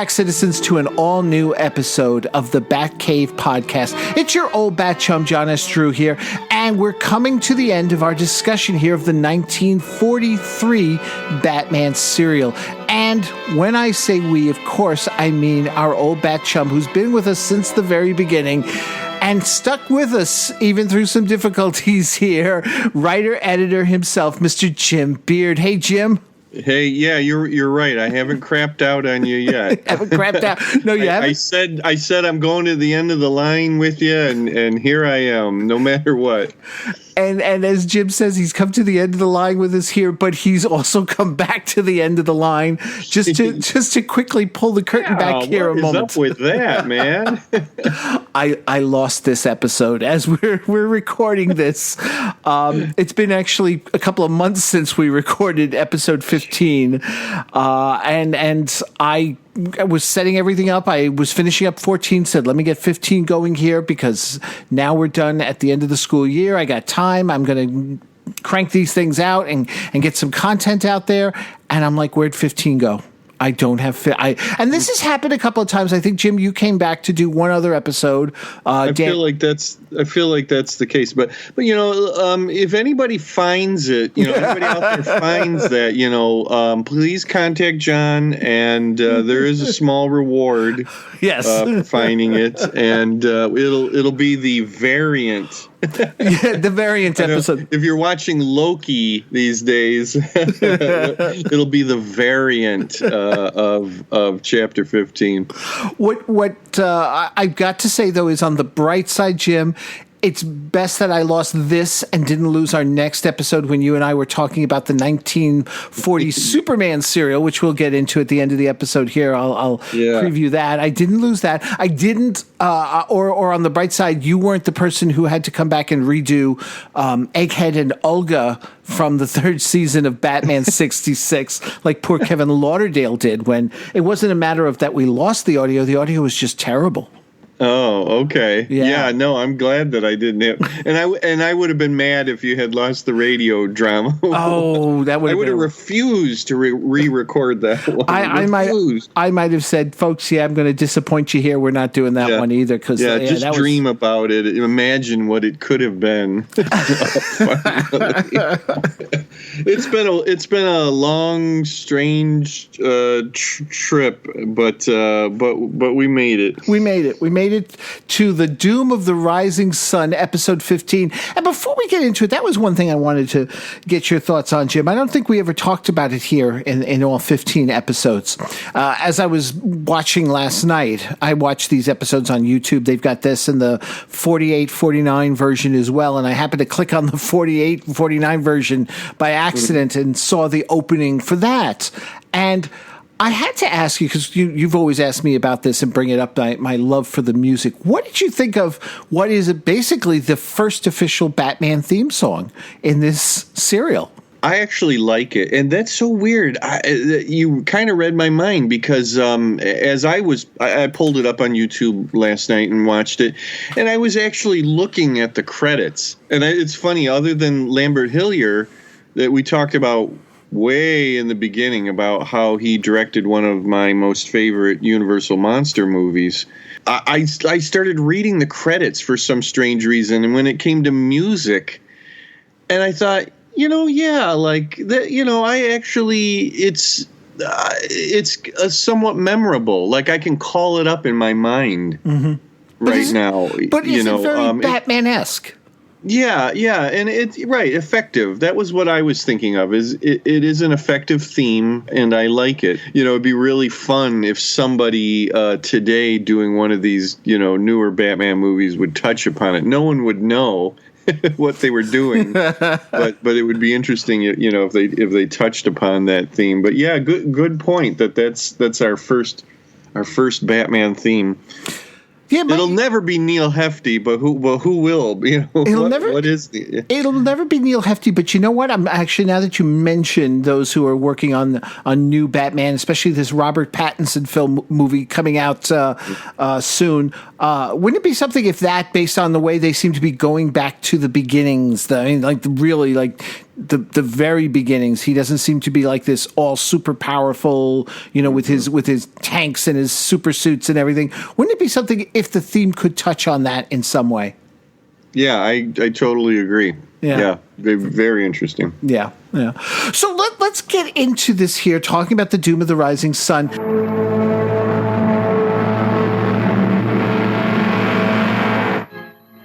back, citizens, to an all-new episode of the Batcave podcast. It's your old bat chum, John S. Drew here, and we're coming to the end of our discussion here of the 1943 Batman serial. And when I say we, of course, I mean our old bat chum who's been with us since the very beginning and stuck with us even through some difficulties here, writer-editor himself, Mr. Jim Beard. Hey, Jim. Hey, yeah, you're right. I haven't crapped out on you yet. Haven't crapped out? No, you haven't? I said I'm going to the end of the line with you, and here I am, no matter what. And as Jim says, he's come to the end of the line with us here, but he's also come back to the end of the line just to quickly pull the curtain back here a moment. What is up with that, man? I lost this episode as we're recording this. It's been actually a couple of months since we recorded episode 15, and I was setting everything up. I was finishing up 14, said, let me get 15 going here because now we're done at the end of the school year. I got time. I'm going to crank these things out and get some content out there. And I'm like, where'd 15 go? I don't have and this has happened a couple of times. I think, Jim, you came back to do one other episode. I feel like that's the case. But you know, if anybody finds it, you know, anybody out there finds that, please contact John, and there is a small reward. Yes, for finding it, and it'll be the variant. Yeah, the variant episode. If you're watching Loki these days, it'll be the variant of chapter 15. What I've got to say, though, is on the bright side, Jim, it's best that I lost this and didn't lose our next episode when you and I were talking about the 1940 Superman serial, which we'll get into at the end of the episode here. I'll preview that. I didn't lose that. I didn't, or on the bright side, you weren't the person who had to come back and redo Egghead and Olga from the third season of Batman 66, like poor Kevin Lauderdale did, when it wasn't a matter of that we lost the audio. The audio was just terrible. Oh, okay. Yeah, no, I'm glad that I didn't have, and I would have been mad if you had lost the radio drama. Oh, that would. I would have refused to re-record that one. I might have said, folks, I'm going to disappoint you here. We're not doing that one either. Because just dream about it. Imagine what it could have been. It's been a long, strange trip, but we made it. We made it to the Doom of the Rising Sun, episode 15. And before we get into it, that was one thing I wanted to get your thoughts on, Jim. I don't think we ever talked about it here in all 15 episodes. As I was watching last night, I watched these episodes on YouTube. They've got this in the 48, 49 version as well. And I happened to click on the 48, 49 version by accident and saw the opening for that. And I had to ask you, because you've always asked me about this and bring it up, my love for the music. What did you think of what is basically the first official Batman theme song in this serial? I actually like it, and that's so weird. You kind of read my mind, because as I pulled it up on YouTube last night and watched it, and I was actually looking at the credits. And it's funny, other than Lambert Hillier, that we talked about way in the beginning about how he directed one of my most favorite Universal monster movies, I started reading the credits for some strange reason, and when it came to music, and I thought, I actually, it's somewhat memorable. Like, I can call it up in my mind right now. But it's very Batman-esque. Yeah, and it's right, effective. That was what I was thinking of. It is an effective theme, and I like it. It'd be really fun if somebody today doing one of these, newer Batman movies would touch upon it. No one would know what they were doing, but it would be interesting, if they touched upon that theme. But yeah, good point. That's our first Batman theme. Yeah, it'll never be Neil Hefti, but who will? It'll never be Neil Hefti. But you know what? I'm actually, now that you mention those who are working on new Batman, especially this Robert Pattinson film movie coming out soon, wouldn't it be something if that, based on the way they seem to be going back to the beginnings, really the very beginnings. He doesn't seem to be like this all super powerful, with his tanks and his super suits and everything. Wouldn't it be something if the theme could touch on that in some way? Yeah, I totally agree. Yeah, very interesting. Yeah. So let's get into this here, talking about the Doom of the Rising Sun.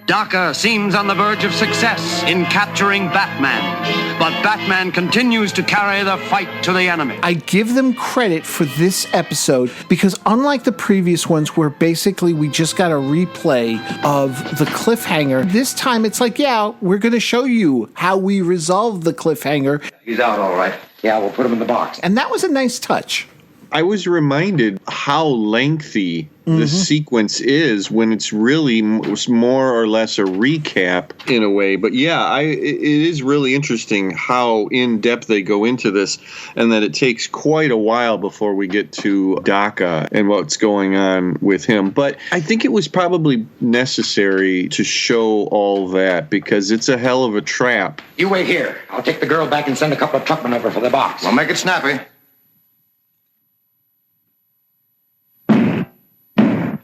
Daka seems on the verge of success in capturing Batman, but Batman continues to carry the fight to the enemy. I give them credit for this episode because unlike the previous ones where basically we just got a replay of the cliffhanger, this time it's like, we're going to show you how we resolve the cliffhanger. He's out all right. Yeah, we'll put him in the box. And that was a nice touch. I was reminded how lengthy the sequence is when it's really more or less a recap in a way. But it is really interesting how in-depth they go into this, and that it takes quite a while before we get to Daka and what's going on with him. But I think it was probably necessary to show all that because it's a hell of a trap. You wait here. I'll take the girl back and send a couple of truckmen over for the box. We'll make it snappy.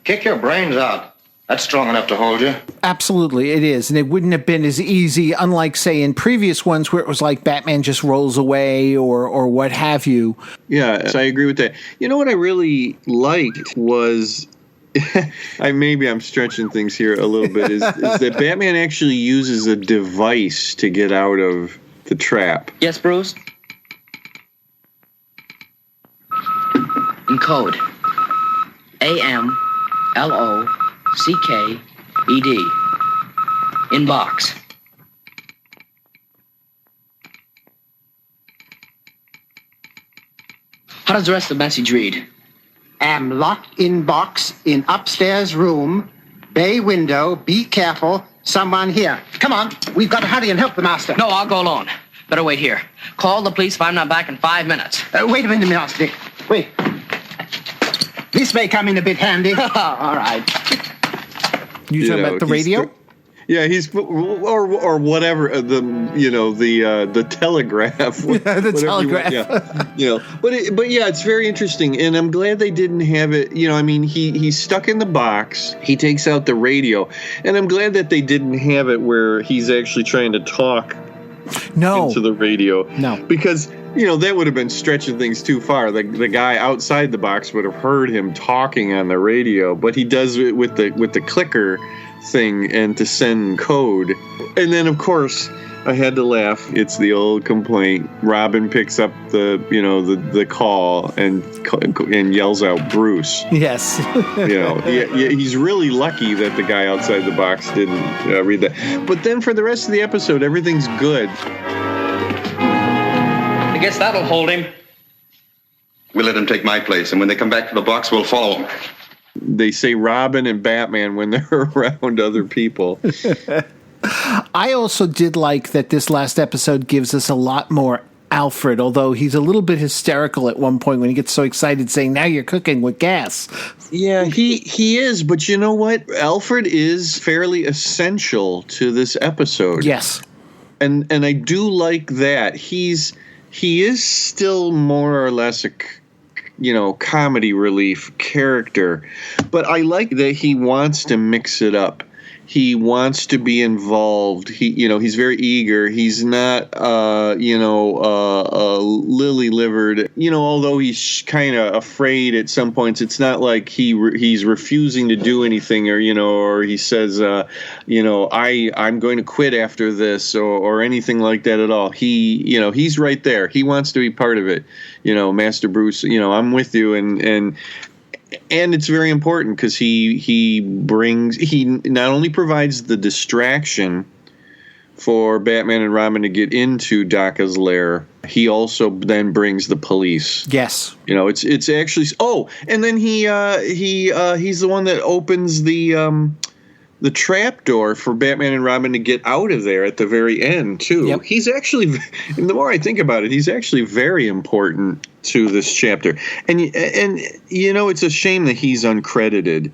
Kick your brains out. That's strong enough to hold you. Absolutely, it is. And it wouldn't have been as easy, unlike, say, in previous ones where it was like Batman just rolls away or what have you. Yeah, so I agree with that. You know what I really liked was... maybe I'm stretching things here a little bit, is that Batman actually uses a device to get out of the trap. Yes, Bruce? In code. AMLOCKED. In box. How does the rest of the message read? Am locked in box in upstairs room, bay window, be careful, someone here. Come on, we've got to hurry and help the master. No, I'll go alone. Better wait here. Call the police if I'm not back in 5 minutes. Wait a minute, Master Dick. Wait. This may come in a bit handy. All right. You talking about the radio? He's or whatever the telegraph. The telegraph. But it's very interesting, and I'm glad they didn't have it. He's stuck in the box. He takes out the radio, and I'm glad that they didn't have it where he's actually trying to talk into the radio. No, because that would have been stretching things too far. The guy outside the box would have heard him talking on the radio, but he does it with the clicker thing and to send code. And then of course I had to laugh. It's the old complaint. Robin picks up the call and yells out Bruce. Yes. He's really lucky that the guy outside the box didn't read that. But then for the rest of the episode, everything's good. I guess that'll hold him. We'll let him take my place, and when they come back to the box, we'll follow him. They say Robin and Batman when they're around other people. I also did like that this last episode gives us a lot more Alfred, although he's a little bit hysterical at one point when he gets so excited saying, now you're cooking with gas. Yeah, he is, but you know what? Alfred is fairly essential to this episode. Yes. And I do like that. He is still more or less a comedy relief character, but I like that he wants to mix it up. He wants to be involved. He's very eager. He's not, lily-livered. Although he's kind of afraid at some points, it's not like he's refusing to do anything, or he says, I'm going to quit after this, or anything like that at all. He's right there. He wants to be part of it. Master Bruce, I'm with you, and it's very important because he not only provides the distraction for Batman and Robin to get into Daka's lair, he also then brings the police. Yes. It's actually and then he's the one that opens the trap door for Batman and Robin to get out of there at the very end too. Yep. He's actually, and the more I think about it, he's actually very important to this chapter. And it's a shame that he's uncredited.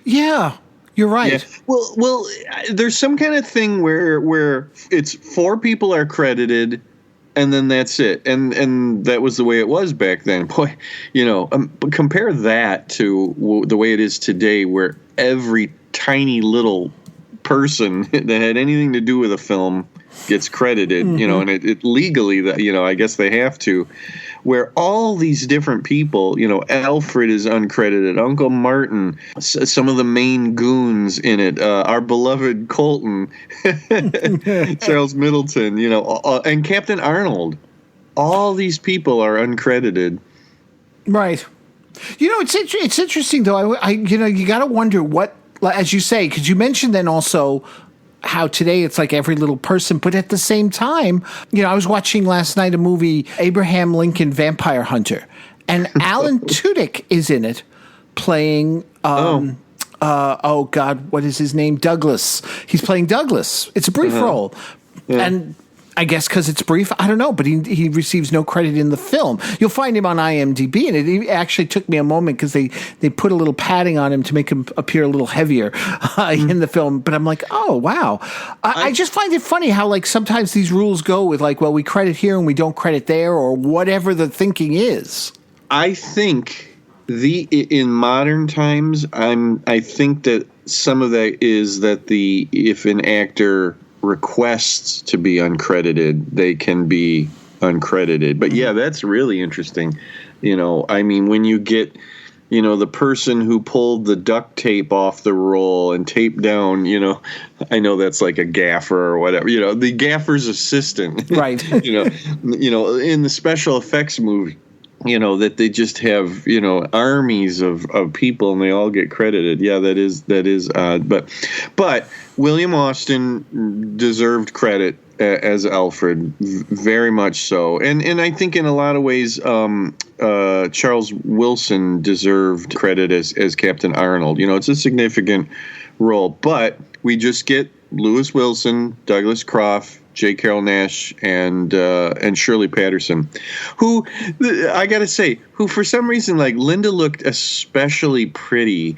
Yeah. You're right. Yeah. Well, there's some kind of thing where it's 4 people are credited, and then that's it. And that was the way it was back then. Boy, but compare that to the way it is today, where every tiny little person that had anything to do with a film gets credited, and it legally, that I guess they have to, where all these different people, Alfred is uncredited, Uncle Martin, some of the main goons in it, our beloved Colton, Charles Middleton, and Captain Arnold. All these people are uncredited. Right. It's interesting though. I you got to wonder what, as you say, because you mentioned then also how today it's like every little person, but at the same time, I was watching last night a movie, Abraham Lincoln Vampire Hunter, and Alan Tudyk is in it playing, oh God, what is his name? Douglas. He's playing Douglas. It's a brief role. Yeah. And I guess because it's brief, I don't know, but he receives no credit in the film. You'll find him on IMDb, and it actually took me a moment because they put a little padding on him to make him appear a little heavier in the film. But I'm like, oh, wow. I just find it funny how, like, sometimes these rules go with, like, well, we credit here and we don't credit there, or whatever the thinking is. I think in modern times, I think that some of that is that if an actor requests to be uncredited, they can be uncredited. But yeah, that's really interesting. When you get, the person who pulled the duct tape off the roll and taped down, I know that's like a gaffer or whatever, the gaffer's assistant. Right. In the special effects movie, that they just have, armies of people and they all get credited. Yeah, that is odd. But William Austin deserved credit as Alfred, very much so. And I think in a lot of ways, Charles Wilson deserved credit as Captain Arnold. It's a significant role, but we just get Lewis Wilson, Douglas Croft, J. Carrol Naish, and Shirley Patterson, who I gotta say, who for some reason, like, Linda looked especially pretty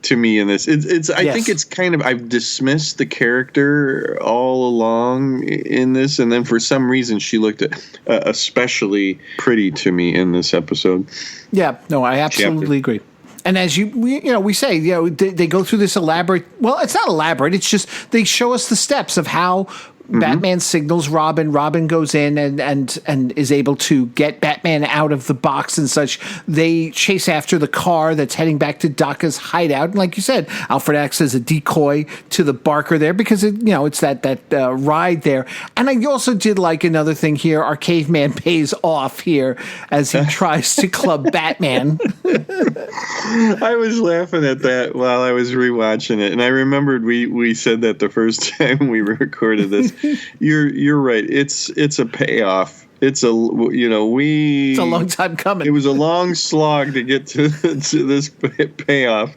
to me in this. I think it's kind of, I've dismissed the character all along in this, and then for some reason she looked especially pretty to me in this episode. Yeah, no, I absolutely agree. And as we say, they go through this elaborate. Well, it's not elaborate. It's just they show us the steps of how Batman signals Robin. Robin goes in and is able to get Batman out of the box and such. They chase after the car that's heading back to Daka's hideout. And like you said, Alfred acts as a decoy to the Barker there because it's that ride there. And I also did like another thing here. Our caveman pays off here as he tries to club Batman. I was laughing at that while I was rewatching it, and I remembered we said that the first time we recorded this. You're right. It's a payoff. It's a long time coming. It was a long slog to get to this payoff.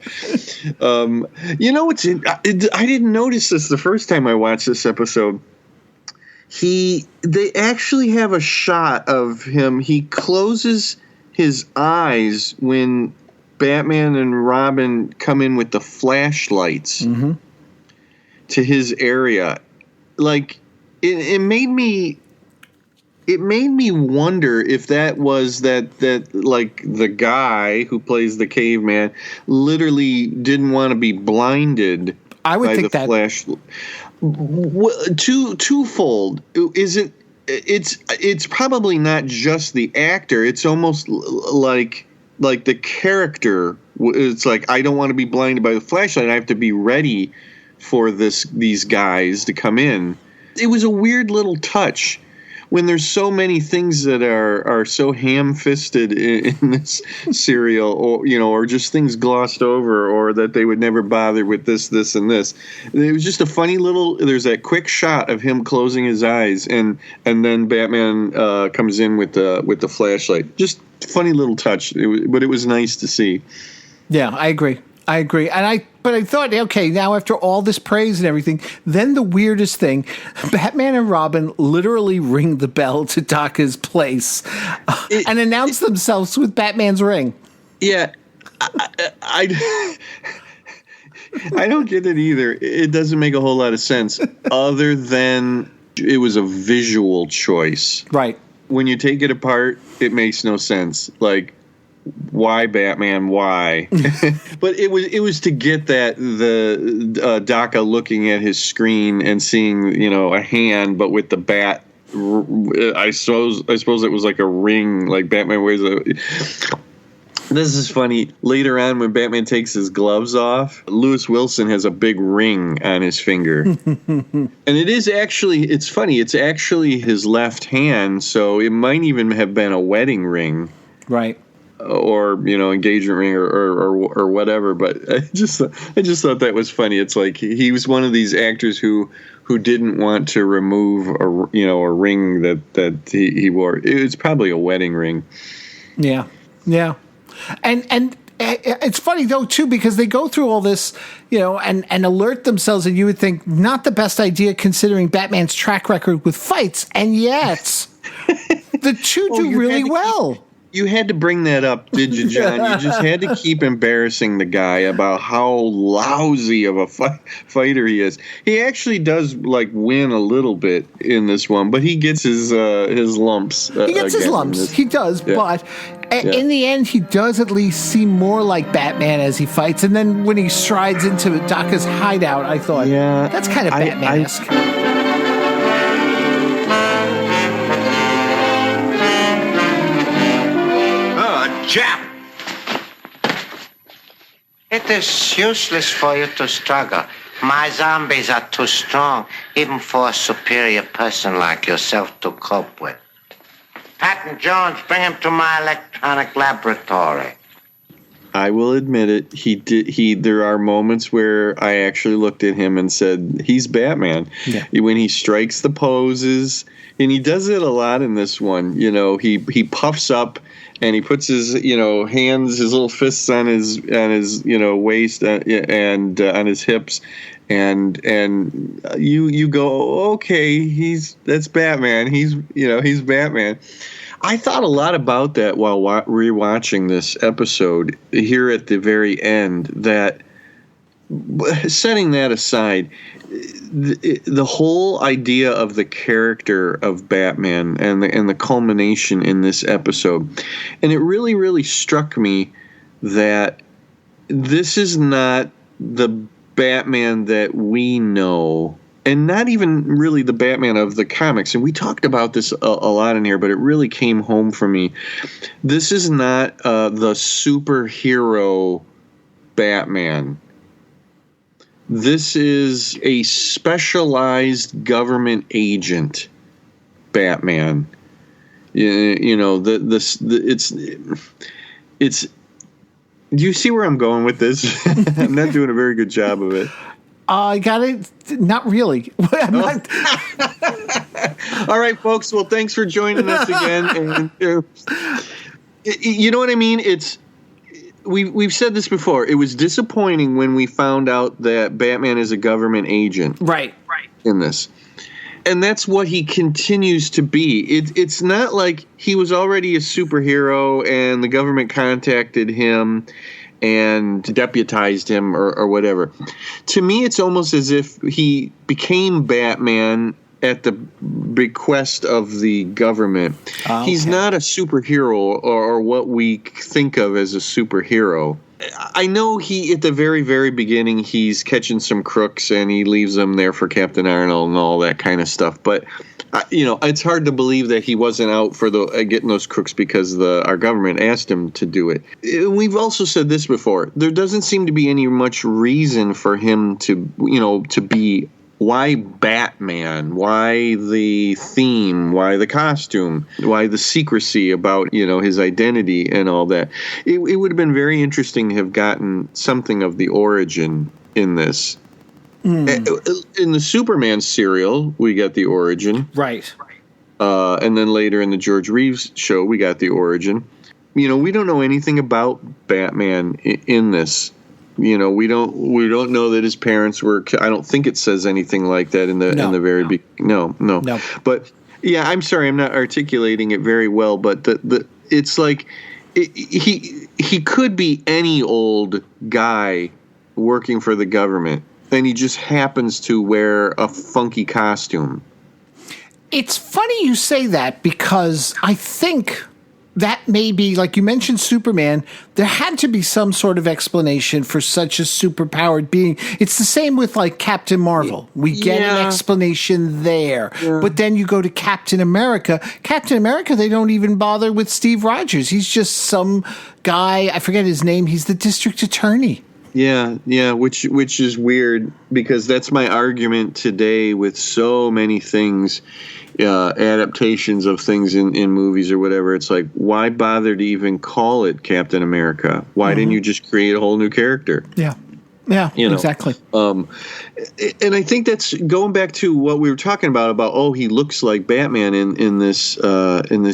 I didn't notice this the first time I watched this episode. They actually have a shot of him. He closes his eyes when Batman and Robin come in with the flashlights to his area. Like, it made me wonder if that was that like the guy who plays the caveman literally didn't want to be blinded. I would think that flash. Twofold. Is it? It's probably not just the actor. It's almost like the character. It's like, I don't want to be blinded by the flashlight. I have to be ready for these guys to come in. It was a weird little touch when there's so many things that are so ham-fisted in this serial, or just things glossed over, or that they would never bother with this, and this. It was just a funny little. There's that quick shot of him closing his eyes, and then Batman comes in with the flashlight. Just funny little touch, but it was nice to see. Yeah, I agree. But I thought, okay, now after all this praise and everything, then the weirdest thing, Batman and Robin literally ring the bell to Daka's place and announce themselves with Batman's ring. Yeah. I don't get it either. It doesn't make a whole lot of sense other than it was a visual choice. Right. When you take it apart, it makes no sense. Like, why Batman? Why? But it was to get that the Daka looking at his screen and seeing a hand, but with the bat. I suppose it was like a ring, like Batman wears a. This is funny. Later on, when Batman takes his gloves off, Lewis Wilson has a big ring on his finger. And it's funny. It's actually his left hand, so it might even have been a wedding ring. Right. Or, engagement ring or whatever. But I just thought that was funny. It's like he was one of these actors who didn't want to remove a ring that he wore. It was probably a wedding ring. Yeah. Yeah. And it's funny, though, too, because they go through all this, and alert themselves, and you would think not the best idea considering Batman's track record with fights, and yet the two do really well. You had to bring that up, did you, John? You just had to keep embarrassing the guy about how lousy of a fighter he is. He actually does win a little bit in this one, but he gets his lumps. He gets his lumps. He does, yeah. But in the end, he does at least seem more like Batman as he fights. And then when he strides into Daka's hideout, I thought, that's kind of Batman-esque. Jap! It is useless for you to struggle. My zombies are too strong, even for a superior person like yourself to cope with. Patton Jones, bring him to my electronic laboratory. I will admit it. There are moments where I actually looked at him and said, he's Batman. Yeah. When he strikes the poses, and he does it a lot in this one. He puffs up. And he puts his, hands, his little fists on his waist and on his hips, and you go, okay, that's Batman. He's Batman. I thought a lot about that while rewatching this episode here at the very end. That, setting that aside, the whole idea of the character of Batman and the culmination in this episode, and it really, really struck me that this is not the Batman that we know, and not even really the Batman of the comics. And we talked about this a lot in here, but it really came home for me. This is not the superhero Batman. This is a specialized government agent, Batman. It's. Do you see where I'm going with this? I'm not doing a very good job of it. I got it. Not really. I'm not. All right, folks. Well, thanks for joining us again. And you know what I mean? We've said this before. It was disappointing when we found out that Batman is a government agent. Right. In this. And that's what he continues to be. It's not like he was already a superhero and the government contacted him and deputized him or whatever. To me, it's almost as if he became Batman at the bequest of the government. Okay. He's not a superhero or what we think of as a superhero. I know at the very, very beginning, he's catching some crooks and he leaves them there for Captain Arnold and all that kind of stuff. But, it's hard to believe that he wasn't out for getting those crooks because our government asked him to do it. We've also said this before. There doesn't seem to be any much reason for him to be. Why Batman? Why the theme? Why the costume? Why the secrecy about, his identity and all that? It would have been very interesting to have gotten something of the origin in this. Mm. In the Superman serial, we got the origin. Right. And then later in the George Reeves show, we got the origin. We don't know anything about Batman in this. We don't know that his parents were. I don't think it says anything like that in the very beginning. No. But yeah, I'm sorry, I'm not articulating it very well. But it's like he could be any old guy working for the government, and he just happens to wear a funky costume. It's funny you say that because I think that may be, like you mentioned Superman, there had to be some sort of explanation for such a superpowered being. It's the same with like Captain Marvel. We get an explanation there. Yeah. But then you go to Captain America. Captain America, they don't even bother with Steve Rogers. He's just some guy, I forget his name, he's the district attorney. Yeah, which is weird because that's my argument today with so many things, adaptations of things in movies or whatever. It's like, why bother to even call it Captain America? Why didn't you just create a whole new character? Yeah, exactly. And I think that's going back to what we were talking about he looks like Batman in this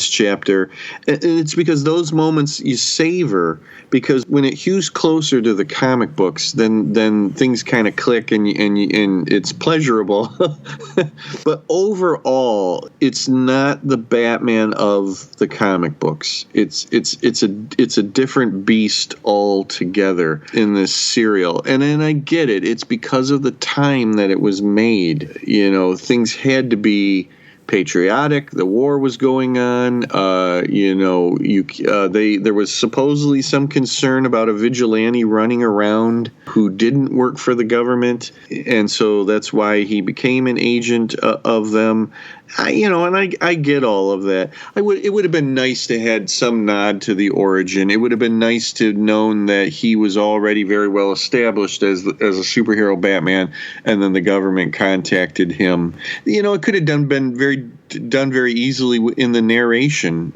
chapter. And it's because those moments you savor, because when it hews closer to the comic books, then things kind of click and it's pleasurable. But overall, it's not the Batman of the comic books. It's a different beast altogether in this serial. And then I get it. It's because of the time that it was made. You know, things had to be patriotic. The war was going on. There was supposedly some concern about a vigilante running around who didn't work for the government, and so that's why he became an agent of them. I get all of that. It would have been nice to had some nod to the origin. It would have been nice to have known that he was already very well established as a superhero Batman, and then the government contacted him. You know, it could have done very easily in the narration.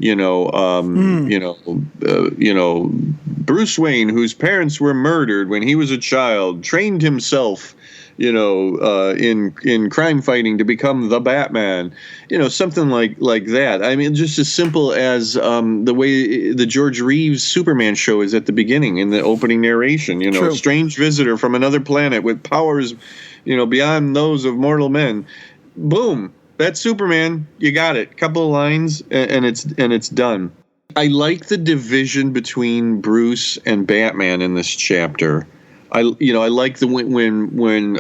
Bruce Wayne, whose parents were murdered when he was a child, trained himself in crime fighting to become the Batman, something like that. I mean, just as simple as the way the George Reeves Superman show is at the beginning in the opening narration. A strange visitor from another planet with powers, beyond those of mortal men. Boom, that's Superman. You got it. Couple of lines, and it's done. I like the division between Bruce and Batman in this chapter. I like the when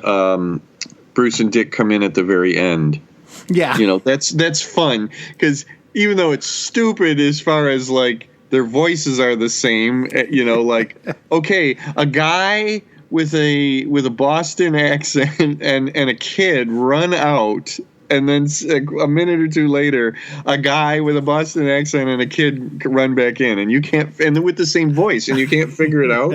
Bruce and Dick come in at the very end. Yeah, that's fun because even though it's stupid as far as like their voices are the same, like okay, a guy with a Boston accent and a kid run out. And then a minute or two later, a guy with a Boston accent and a kid run back in, and you can't, and with the same voice, and you can't figure it out.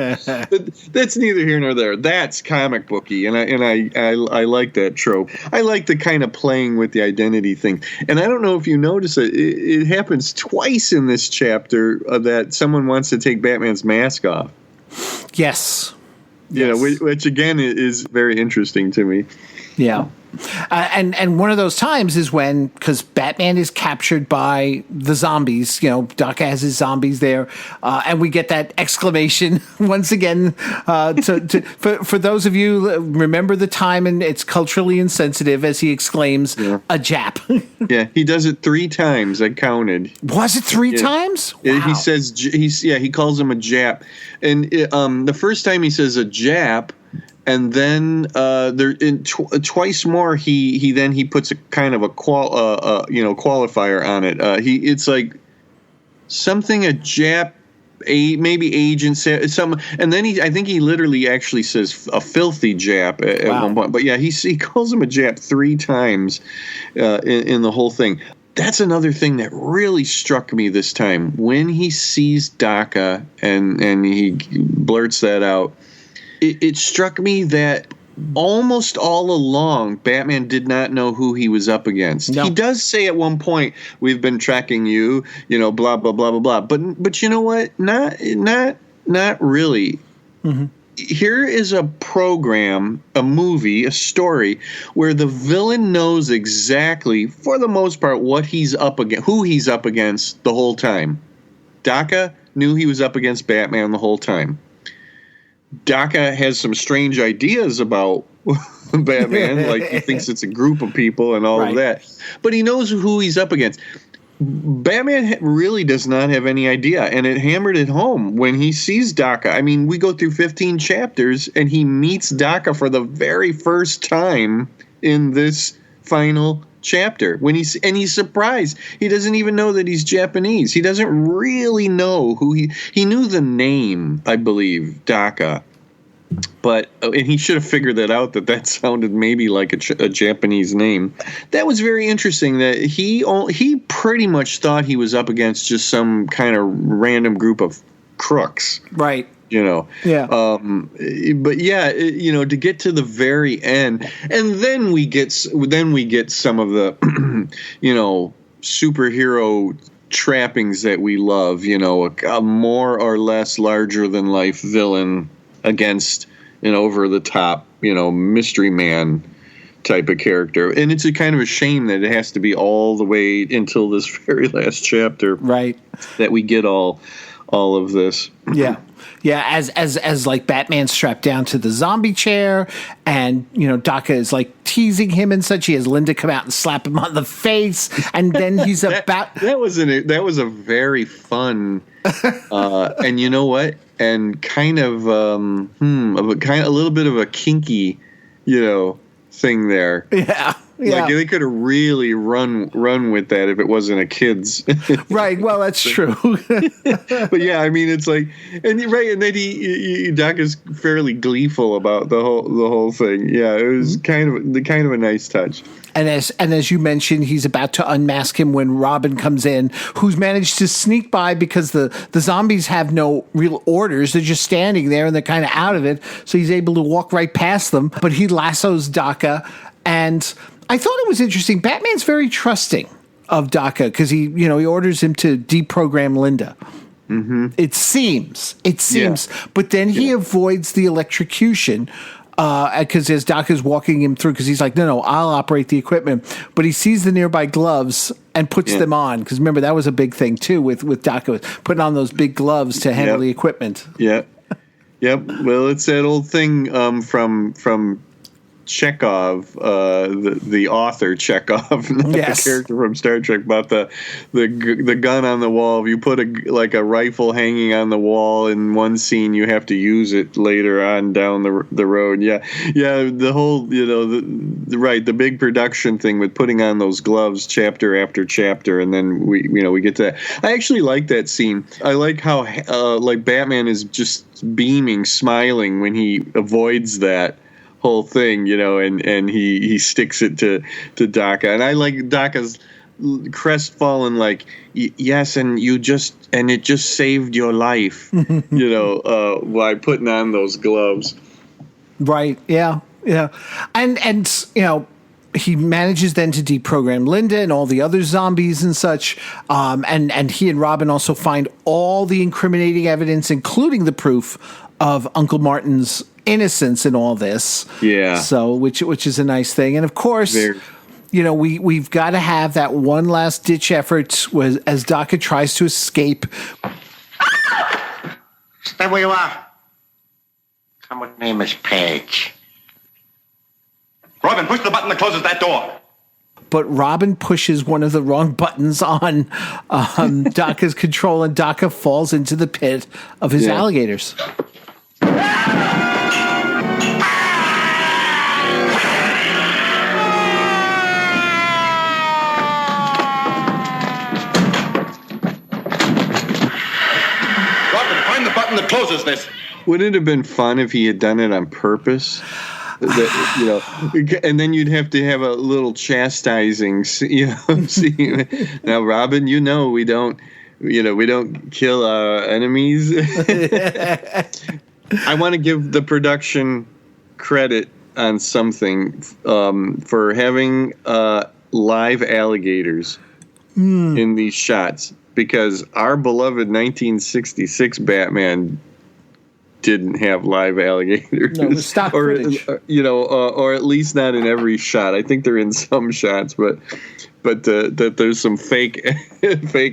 That's neither here nor there. That's comic booky, and I like that trope. I like the kind of playing with the identity thing. And I don't know if you notice it. It happens twice in this chapter that someone wants to take Batman's mask off. Yes. Which again is very interesting to me. Yeah. And one of those times is when, because Batman is captured by the zombies, Daka has his zombies there, and we get that exclamation once again. For those of you remember the time, and it's culturally insensitive as he exclaims, "A Jap." Yeah, he does it 3 times. I counted. Was it 3 times? Wow. He says he calls him a Jap, and the first time he says a Jap. And then twice more he puts a kind of a qualifier on it. It's like something a Jap, maybe agent some, and then I think he literally actually says a filthy Jap at one point. But yeah, he calls him a Jap 3 times in the whole thing. That's another thing that really struck me this time when he sees Daka and he blurts that out. It struck me that almost all along, Batman did not know who he was up against. No. He does say at one point, "We've been tracking you," blah blah blah blah blah. But you know what? Not really. Mm-hmm. Here is a program, a movie, a story where the villain knows exactly, for the most part, what he's up against, who he's up against the whole time. Daka knew he was up against Batman the whole time. Daka has some strange ideas about Batman, like he thinks it's a group of people and all of that. But he knows who he's up against. Batman really does not have any idea, and it hammered it home when he sees Daka. I mean, we go through 15 chapters, and he meets Daka for the very first time in this final chapter. He's surprised. He doesn't even know that he's Japanese. He doesn't really know who he knew the name, I believe, Daka. And he should have figured that out, that sounded maybe like a Japanese name. That was very interesting, that he pretty much thought he was up against just some kind of random group of crooks. Right. Yeah. But yeah, to get to the very end, and then we get some of the, superhero trappings that we love. A more or less larger than life villain against an over the top, mystery man type of character. And it's a kind of a shame that it has to be all the way until this very last chapter. Right. That we get all of this. Yeah. Yeah, as like Batman strapped down to the zombie chair, and Daka is like teasing him and such. He has Linda come out and slap him on the face, and then he's about. That was a very fun, and you know what? And kind of a little bit of a kinky, thing there. Yeah. Yeah. Like they could have really run with that if it wasn't a kid's. Right. Well, that's true. But yeah, I mean, it's like, and then Doc is fairly gleeful about the whole thing. Yeah, it was kind of a nice touch. And as you mentioned, he's about to unmask him when Robin comes in, who's managed to sneak by because the zombies have no real orders. They're just standing there and they're kind of out of it. So he's able to walk right past them. But he lassos Daka, and I thought it was interesting. Batman's very trusting of Daka because he orders him to deprogram Linda. Mm-hmm. It seems, yeah. But then he avoids the electrocution because as Daka's walking him through, because he's like, no, I'll operate the equipment. But he sees the nearby gloves and puts them on, because remember that was a big thing too with Daka putting on those big gloves to handle the equipment. Yeah. Yep. Well, it's that old thing from Chekhov, the author Chekhov, not the character from Star Trek, about the gun on the wall. If you put a rifle hanging on the wall in one scene, you have to use it later on down the road. Yeah. The whole the big production thing with putting on those gloves chapter after chapter, and then we get to that. I actually like that scene. I like how like Batman is just beaming, smiling when he avoids that whole thing, and he sticks it to Daka, and I like Daka's crestfallen, like, yes, and it just saved your life, by putting on those gloves. Right. Yeah. And he manages then to deprogram Linda and all the other zombies and such. And he and Robin also find all the incriminating evidence, including the proof of Uncle Martin's innocence in all this. Yeah. So, which is a nice thing. And of course, we've got to have that one last ditch effort as Daka tries to escape. Stay where you are. Come with me, Miss Page. Robin, push the button that closes that door. But Robin pushes one of the wrong buttons on Daka's control, and Daka falls into the pit of his alligators. That closes this. Wouldn't it have been fun if he had done it on purpose? And then you'd have to have a little chastising, scene. Now, Robin, we don't kill our enemies. I want to give the production credit on something for having live alligators in these shots. Because our beloved 1966 Batman didn't have live alligators. No, it was stock footage. Or at least not in every shot. I think they're in some shots, but but that there's some fake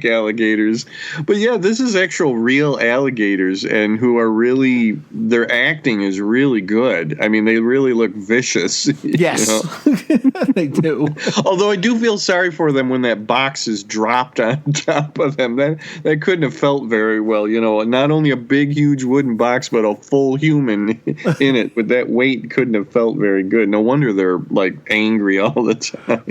alligators. But yeah, this is actual real alligators, and who are really, their acting is really good. I mean, they really look vicious. Yes, they do. Although I do feel sorry for them when that box is dropped on top of them. That couldn't have felt very well. Not only a big, huge wooden box, but a full human in it. With that weight, couldn't have felt very good. No wonder they're like angry all the time.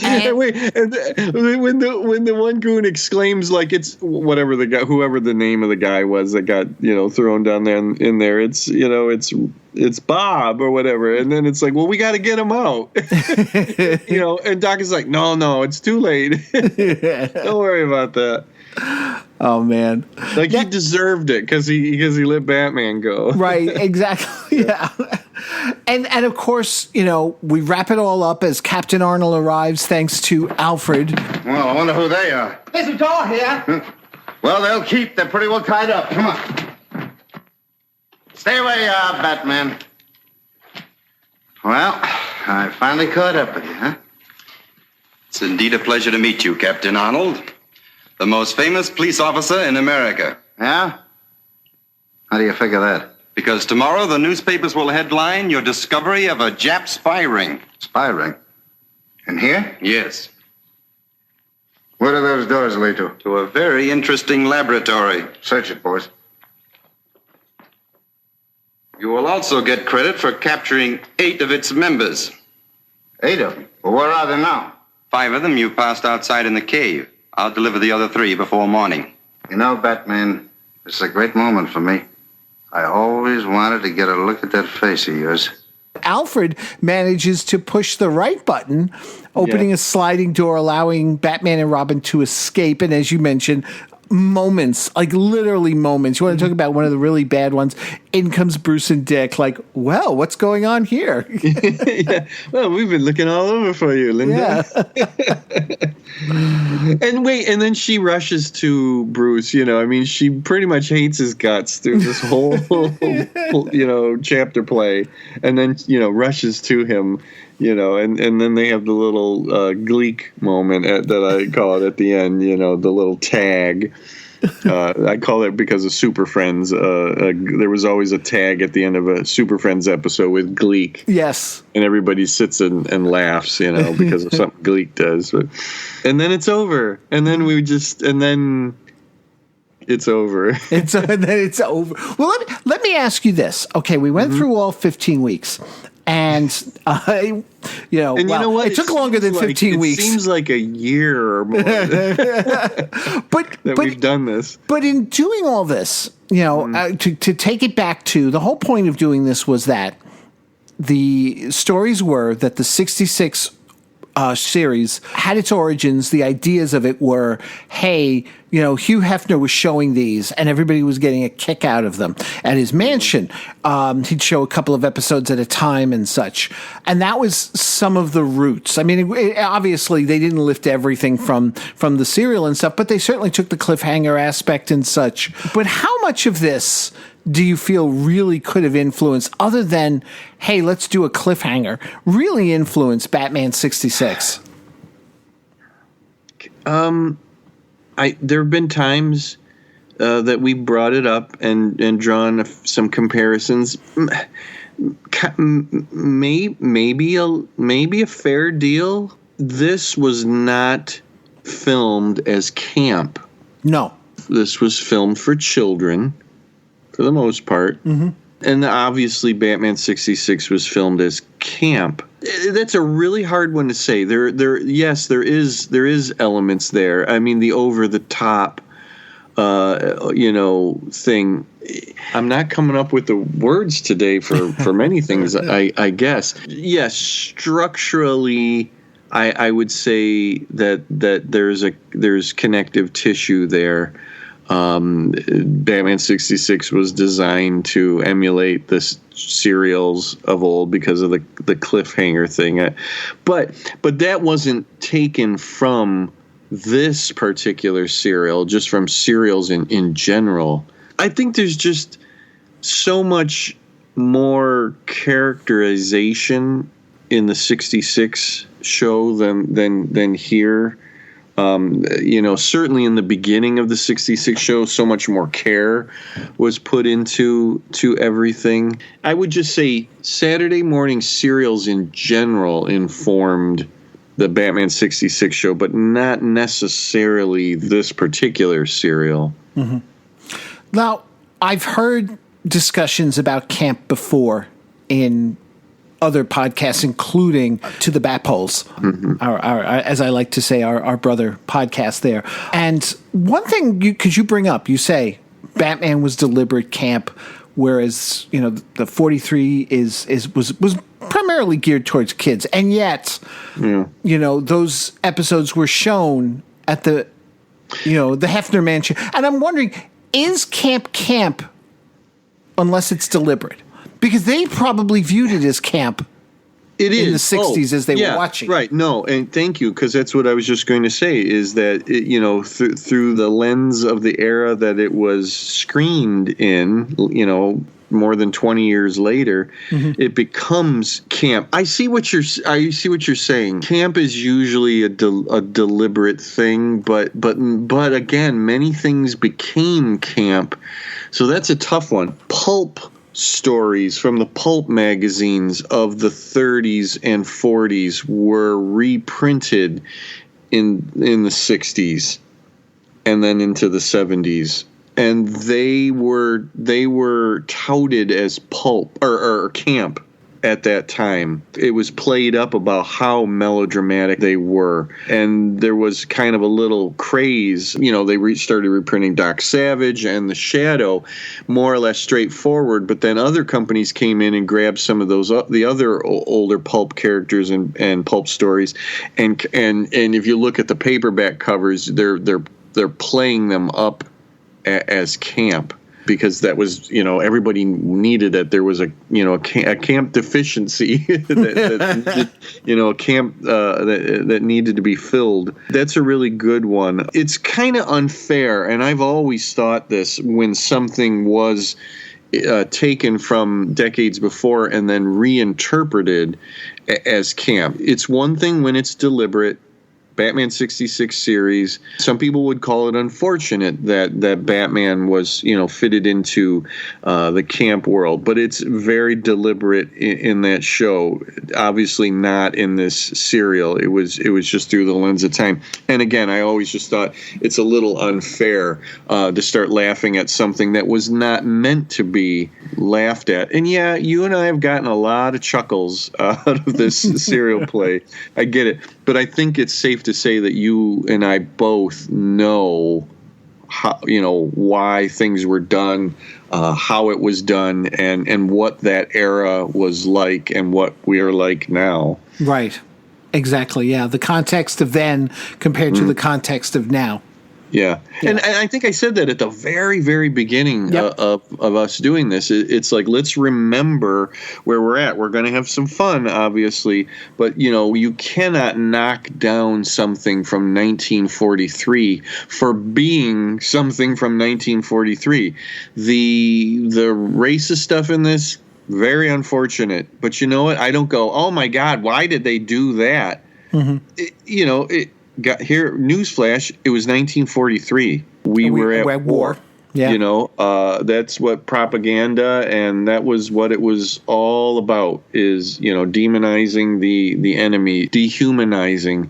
And when the one goon exclaims, like, it's whatever whoever the name of the guy was that got thrown down there in there, it's it's Bob or whatever, and then it's like, well, we got to get him out. And Doc is like, no, it's too late. Don't worry about that. Oh man, like he deserved it because he let Batman go. Right, exactly. Yeah. And of course, we wrap it all up as Captain Arnold arrives thanks to Alfred. Well, I wonder who they are. There's a door here. Well, they'll keep. They're pretty well tied up. Come on. Stay where you are, Batman. Well, I finally caught up with you, huh? It's indeed a pleasure to meet you, Captain Arnold. The most famous police officer in America. Yeah? How do you figure that? Because tomorrow the newspapers will headline your discovery of a Jap spy ring. Spy ring? In here? Yes. Where do those doors lead to? To a very interesting laboratory. Search it, boys. You will also get credit for capturing 8 of its members. 8 of them? Well, where are they now? 5 of them you passed outside in the cave. I'll deliver the other 3 before morning. You know, Batman, this is a great moment for me. I always wanted to get a look at that face of yours. Alfred manages to push the right button, opening a sliding door, allowing Batman and Robin to escape. And as you mentioned, moments, like literally moments. You want to talk about one of the really bad ones? In comes Bruce and Dick, like, well, what's going on here? Yeah. Well, we've been looking all over for you, Linda. Yeah. And then she rushes to Bruce. She pretty much hates his guts through this whole, chapter play, and then rushes to him. And then they have the little Gleek moment that I call it at the end. The little tag. I call it because of Super Friends. There was always a tag at the end of a Super Friends episode with Gleek. Yes. And everybody sits and laughs, because of something Gleek does. And then it's over. And then it's over. And then it's over. Well, let me ask you this. Okay, we went through all 15 weeks. And, you know what? It took longer than 15 weeks. It seems like a year or more but we've done this. But in doing all this, to take it back to the whole point of doing this was that the stories were that the 66 series had its origins. The ideas of it were, hey, Hugh Hefner was showing these and everybody was getting a kick out of them at his mansion. He'd show a couple of episodes at a time and such. And that was some of the roots. I mean, obviously they didn't lift everything from the serial and stuff, but they certainly took the cliffhanger aspect and such. But how much of this do you feel really could have influenced, other than, hey, let's do a cliffhanger, really influenced Batman 66? There have been times that we brought it up and drawn some comparisons. Maybe a fair deal. This was not filmed as camp. No. This was filmed for children, for the most part. Mm-hmm. And obviously Batman 66 was filmed as camp. That's a really hard one to say. There is elements there. I mean, the over the top thing. I'm not coming up with the words today for many things, I guess. Yes, structurally I would say that there's connective tissue there. Batman 66 was designed to emulate the serials of old because of the cliffhanger thing, but that wasn't taken from this particular serial, just from serials in general. I think there's just so much more characterization in the 66 show than here. Certainly in the beginning of the 66 show, so much more care was put into everything. I would just say Saturday morning serials in general informed the Batman 66 show, but not necessarily this particular serial. Mm-hmm. Now, I've heard discussions about camp before in other podcasts, including To the Batpoles, our, as I like to say, our brother podcast there. And one thing, because you bring up, you say Batman was deliberate camp, whereas the 43 was primarily geared towards kids, and yet those episodes were shown at the Hefner Mansion, and I'm wondering, is camp unless it's deliberate? Because they probably viewed it as camp in the 60s as they were watching. Right. No, and thank you, because that's what I was just going to say, is that, through the lens of the era that it was screened in, more than 20 years later, it becomes camp. I see what you're saying. Camp is usually a deliberate thing, but again, many things became camp. So that's a tough one. Pulp stories from the pulp magazines of the 30s and 40s were reprinted in the 60s and then into the 70s, and they were touted as pulp or camp at that time. It was played up about how melodramatic they were, and there was kind of a little craze. They started reprinting Doc Savage and The Shadow, more or less straightforward, but then other companies came in and grabbed some of those the other older pulp characters and pulp stories, and if you look at the paperback covers, they're playing them up as camp, because that was, everybody needed that. There was a camp deficiency that a camp that needed to be filled. That's a really good one. It's kind of unfair, and I've always thought this, when something was taken from decades before and then reinterpreted as camp. It's one thing when it's deliberate. Batman 66 series, some people would call it unfortunate that Batman was, fitted into the camp world, but it's very deliberate in that show. Obviously not in this serial. It was just through the lens of time. And again, I always just thought it's a little unfair to start laughing at something that was not meant to be laughed at. And yeah, you and I have gotten a lot of chuckles out of this serial play. I get it. But I think it's safe to say that you and I both know how, why things were done, how it was done, and what that era was like and what we are like now. Right. Exactly. Yeah. The context of then compared to the context of now. Yeah. And I think I said that at the very, very beginning of us doing this. It's like, let's remember where we're at. We're going to have some fun, obviously, but, you cannot knock down something from 1943 for being something from 1943. The racist stuff in this, very unfortunate. But you know what? I don't go, oh, my God, why did they do that? Got here, newsflash, it was 1943. We were at war. Yeah. That's what propaganda, and that was what it was all about, is, demonizing the enemy, dehumanizing,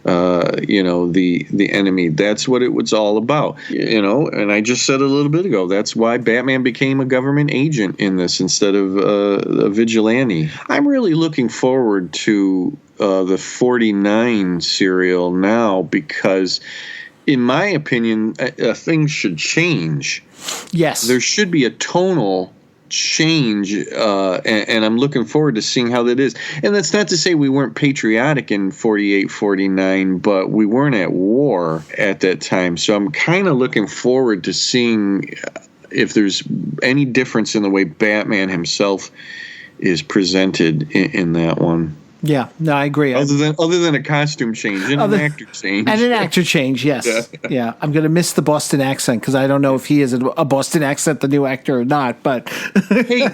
the enemy. That's what it was all about, and I just said a little bit ago, that's why Batman became a government agent in this instead of a vigilante. I'm really looking forward to the 49 serial now, because in my opinion, things should change. Yes. There should be a tonal change, and I'm looking forward to seeing how that is. And that's not to say we weren't patriotic in 48, 49, but we weren't at war at that time. So I'm kind of looking forward to seeing if there's any difference in the way Batman himself is presented in that one. Yeah, no, I agree. Other than a costume change and an actor change. And an actor change, yes. Yeah. I'm going to miss the Boston accent, because I don't know if he is a Boston accent, the new actor, or not. But hey,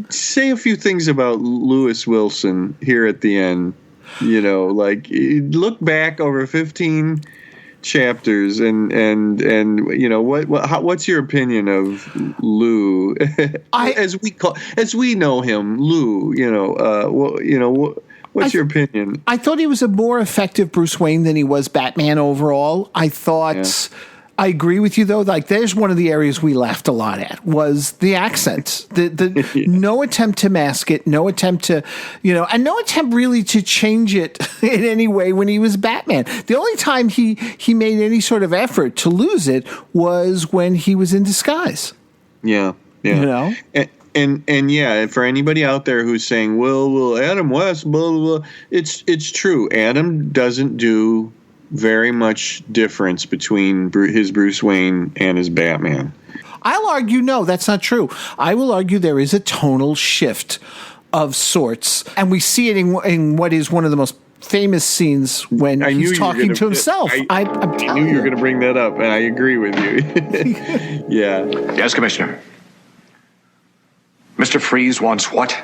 say a few things about Lewis Wilson here at the end. You know, like look back over 15 chapters and you know what's your opinion of Lou as we know him, Lou? You know, what's your opinion? I thought he was a more effective Bruce Wayne than he was Batman overall. I thought. Yeah. I agree with you, though. Like, there's one of the areas we laughed a lot at was the accent. The no attempt to mask it, no attempt to, and no attempt really to change it in any way when he was Batman. The only time he made any sort of effort to lose it was when he was in disguise. Yeah. You know? And yeah, for anybody out there who's saying, well, Adam West, blah, blah, blah, it's true. Adam doesn't do very much difference between his Bruce Wayne and his Batman. I'll argue no, that's not true. I will argue there is a tonal shift of sorts, and we see it in what is one of the most famous scenes when he's talking to himself. I knew you were going to bring that up, and I agree with you. Yeah. Yes, Commissioner. Mr. Freeze wants what?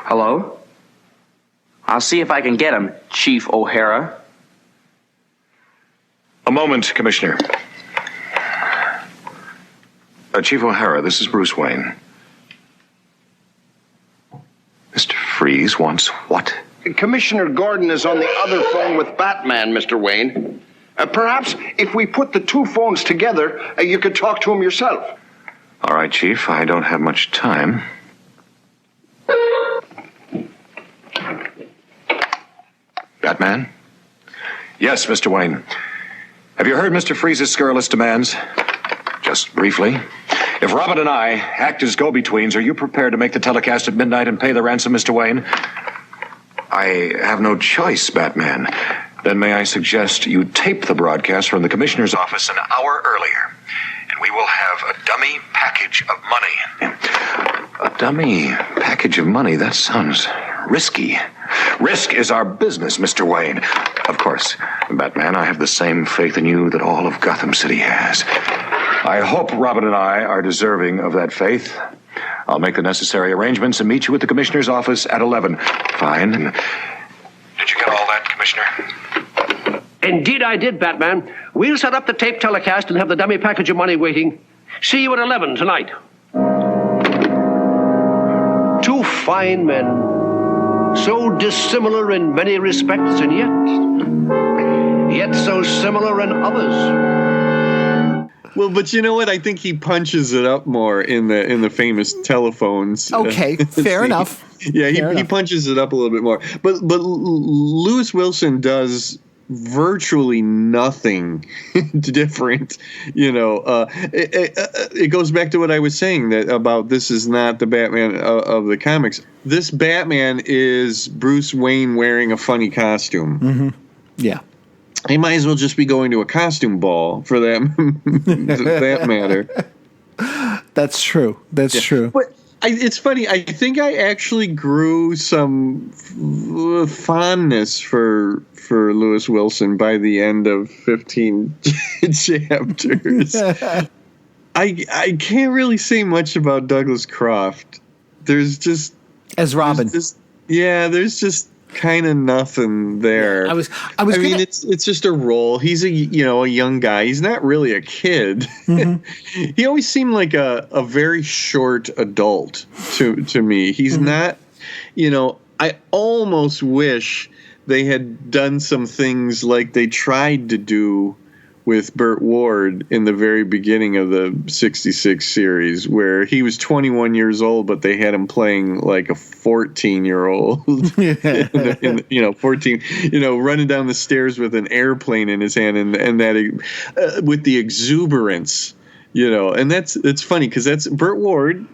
Hello? I'll see if I can get him, Chief O'Hara. A moment, Commissioner. Chief O'Hara, this is Bruce Wayne. Mr. Freeze wants what? Commissioner Gordon is on the other phone with Batman, Mr. Wayne. Perhaps if we put the two phones together, you could talk to him yourself. All right, Chief. I don't have much time. Batman? Yes, Mr. Wayne. Have you heard Mr. Freeze's scurrilous demands? Just briefly. If Robin and I act as go-betweens, are you prepared to make the telecast at midnight and pay the ransom, Mr. Wayne? I have no choice, Batman. Then may I suggest you tape the broadcast from the Commissioner's office an hour earlier, and we will have a dummy package of money. A dummy package of money? That sounds risky. Risk is our business, Mr. Wayne. Of course, Batman, I have the same faith in you that all of Gotham City has. I hope Robin and I are deserving of that faith. I'll make the necessary arrangements and meet you at the Commissioner's office at 11. Fine. Did you get all that, Commissioner? Indeed I did, Batman. We'll set up the tape telecast and have the dummy package of money waiting. See you at 11 tonight. Two fine men. So dissimilar in many respects, and yet so similar in others. Well, but you know what? I think he punches it up more in the famous telephones. Okay, fair enough. Yeah, he punches it up a little bit more. But Lewis Wilson does virtually nothing different. It goes back to what I was saying about this is not the Batman of the comics. This Batman is Bruce Wayne wearing a funny costume. Mm-hmm. Yeah. He might as well just be going to a costume ball for that matter. That's true. That's true. But it's funny. I think I actually grew some fondness for Lewis Wilson by the end of 15 chapters. I can't really say much about Douglas Croft. There's just as Robin. There's just kind of nothing there. I mean, it's just a role. He's a young guy. He's not really a kid. Mm-hmm. He always seemed like a very short adult to me. He's not. I almost wish they had done some things like they tried to do with Burt Ward in the very beginning of the 66 series, where he was 21 years old, but they had him playing like a 14-year-old, 14, running down the stairs with an airplane in his hand, and that with the exuberance, and it's funny because that's Burt Ward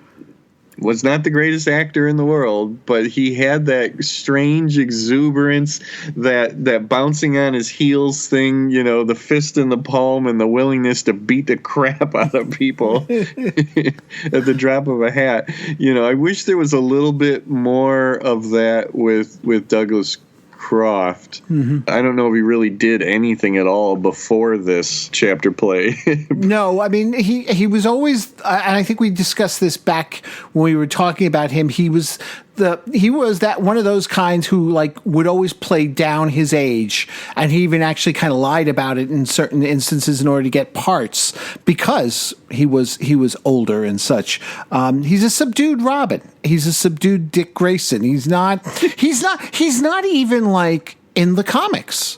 was not the greatest actor in the world, but he had that strange exuberance, that bouncing on his heels thing, the fist in the palm and the willingness to beat the crap out of people at the drop of a hat. I wish there was a little bit more of that with Douglas Croft. I don't know if he really did anything at all before this chapter play. No, I mean, he was always, and I think we discussed this back when we were talking about him. He was that one of those kinds who like would always play down his age, and he even actually kind of lied about it in certain instances in order to get parts because he was older and such. He's a subdued Robin. He's a subdued Dick Grayson. He's not even like in the comics.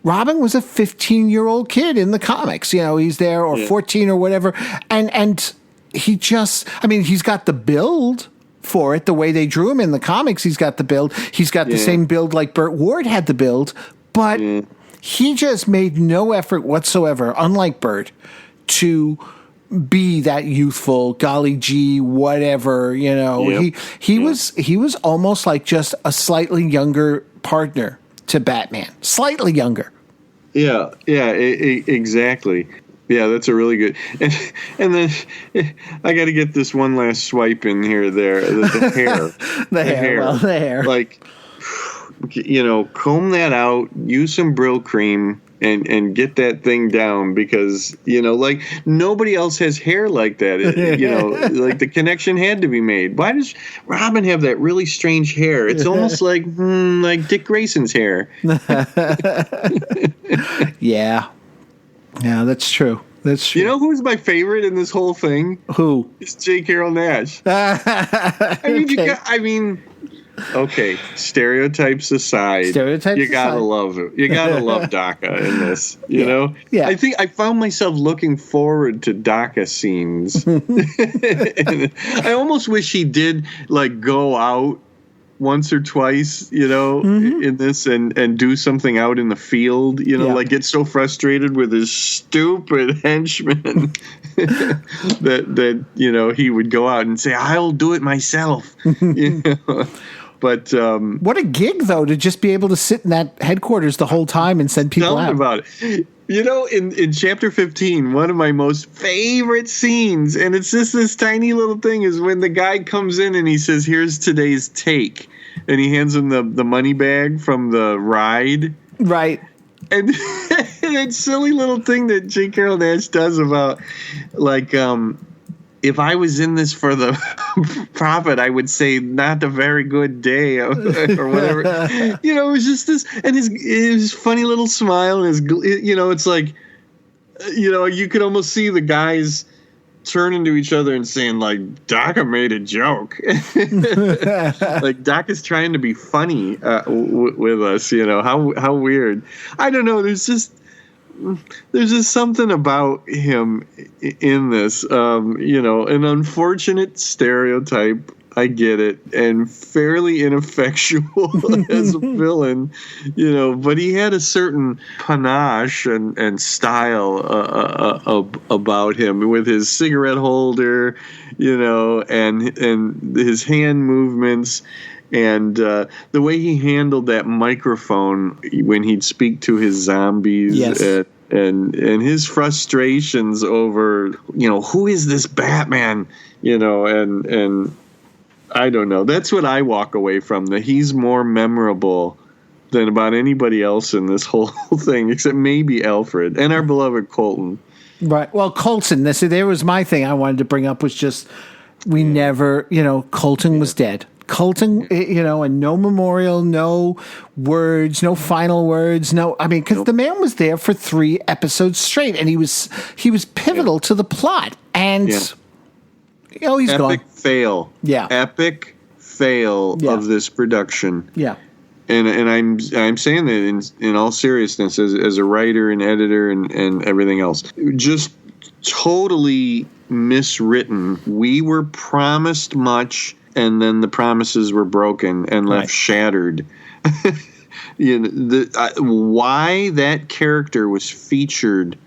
Robin was a 15-year-old kid in the comics. He's there, or 14 or whatever, and he just, I mean, he's got the build for it, the way they drew him in the comics. He's got the build. He's got the same build like Burt Ward had the build, but he just made no effort whatsoever, unlike Burt, to be that youthful, golly gee, whatever, He was almost like just a slightly younger partner to Batman. Slightly younger. Yeah, exactly. Yeah, that's a really good. And then I got to get this one last swipe in here. The hair, the hair. Like, comb that out. Use some Brill cream and get that thing down because like nobody else has hair like that. Like the connection had to be made. Why does Robin have that really strange hair? It's almost like Dick Grayson's hair. Yeah. Yeah, that's true. That's true. You know who's my favorite in this whole thing? Who? It's J. Carrol Naish. Okay, stereotypes aside, you gotta love it. You gotta love Daka in this. You know? Yeah. I think I found myself looking forward to Daka scenes. I almost wish he did like go out once or twice, in this and do something out in the field, like get so frustrated with his stupid henchmen that he would go out and say, I'll do it myself. But what a gig, though, to just be able to sit in that headquarters the whole time and send people out. About it. In chapter 15, one of my most favorite scenes, and it's just this tiny little thing, is when the guy comes in and he says, here's today's take. And he hands him the money bag from the ride. Right. And that silly little thing that J. Carrol Naish does about, like, if I was in this for the profit, I would say not a very good day or whatever. It was just this, and his funny little smile, and it's like, you could almost see the guys turning to each other and saying, like, Daka made a joke. Like, Daka's trying to be funny with us, how weird. I don't know, there's just something about him in this, an unfortunate stereotype. I get it, and fairly ineffectual as a villain, but he had a certain panache and style about him with his cigarette holder, and his hand movements. And the way he handled that microphone when he'd speak to his zombies, yes. and his frustrations over, who is this Batman, and I don't know. That's what I walk away from, that he's more memorable than about anybody else in this whole thing, except maybe Alfred and our beloved Colton. Right. Well, Colton, there was my thing I wanted to bring up was just we never, Colton was dead. Colton, and no memorial, no words, no final words, because the man was there for 3 episodes straight, and he was pivotal to the plot, and he's Epic gone. Fail. Yeah. Epic fail of this production. Yeah. And I'm saying that in all seriousness, as a writer and editor and everything else, just totally miswritten. We were promised much, and then the promises were broken and left shattered. Why that character was featured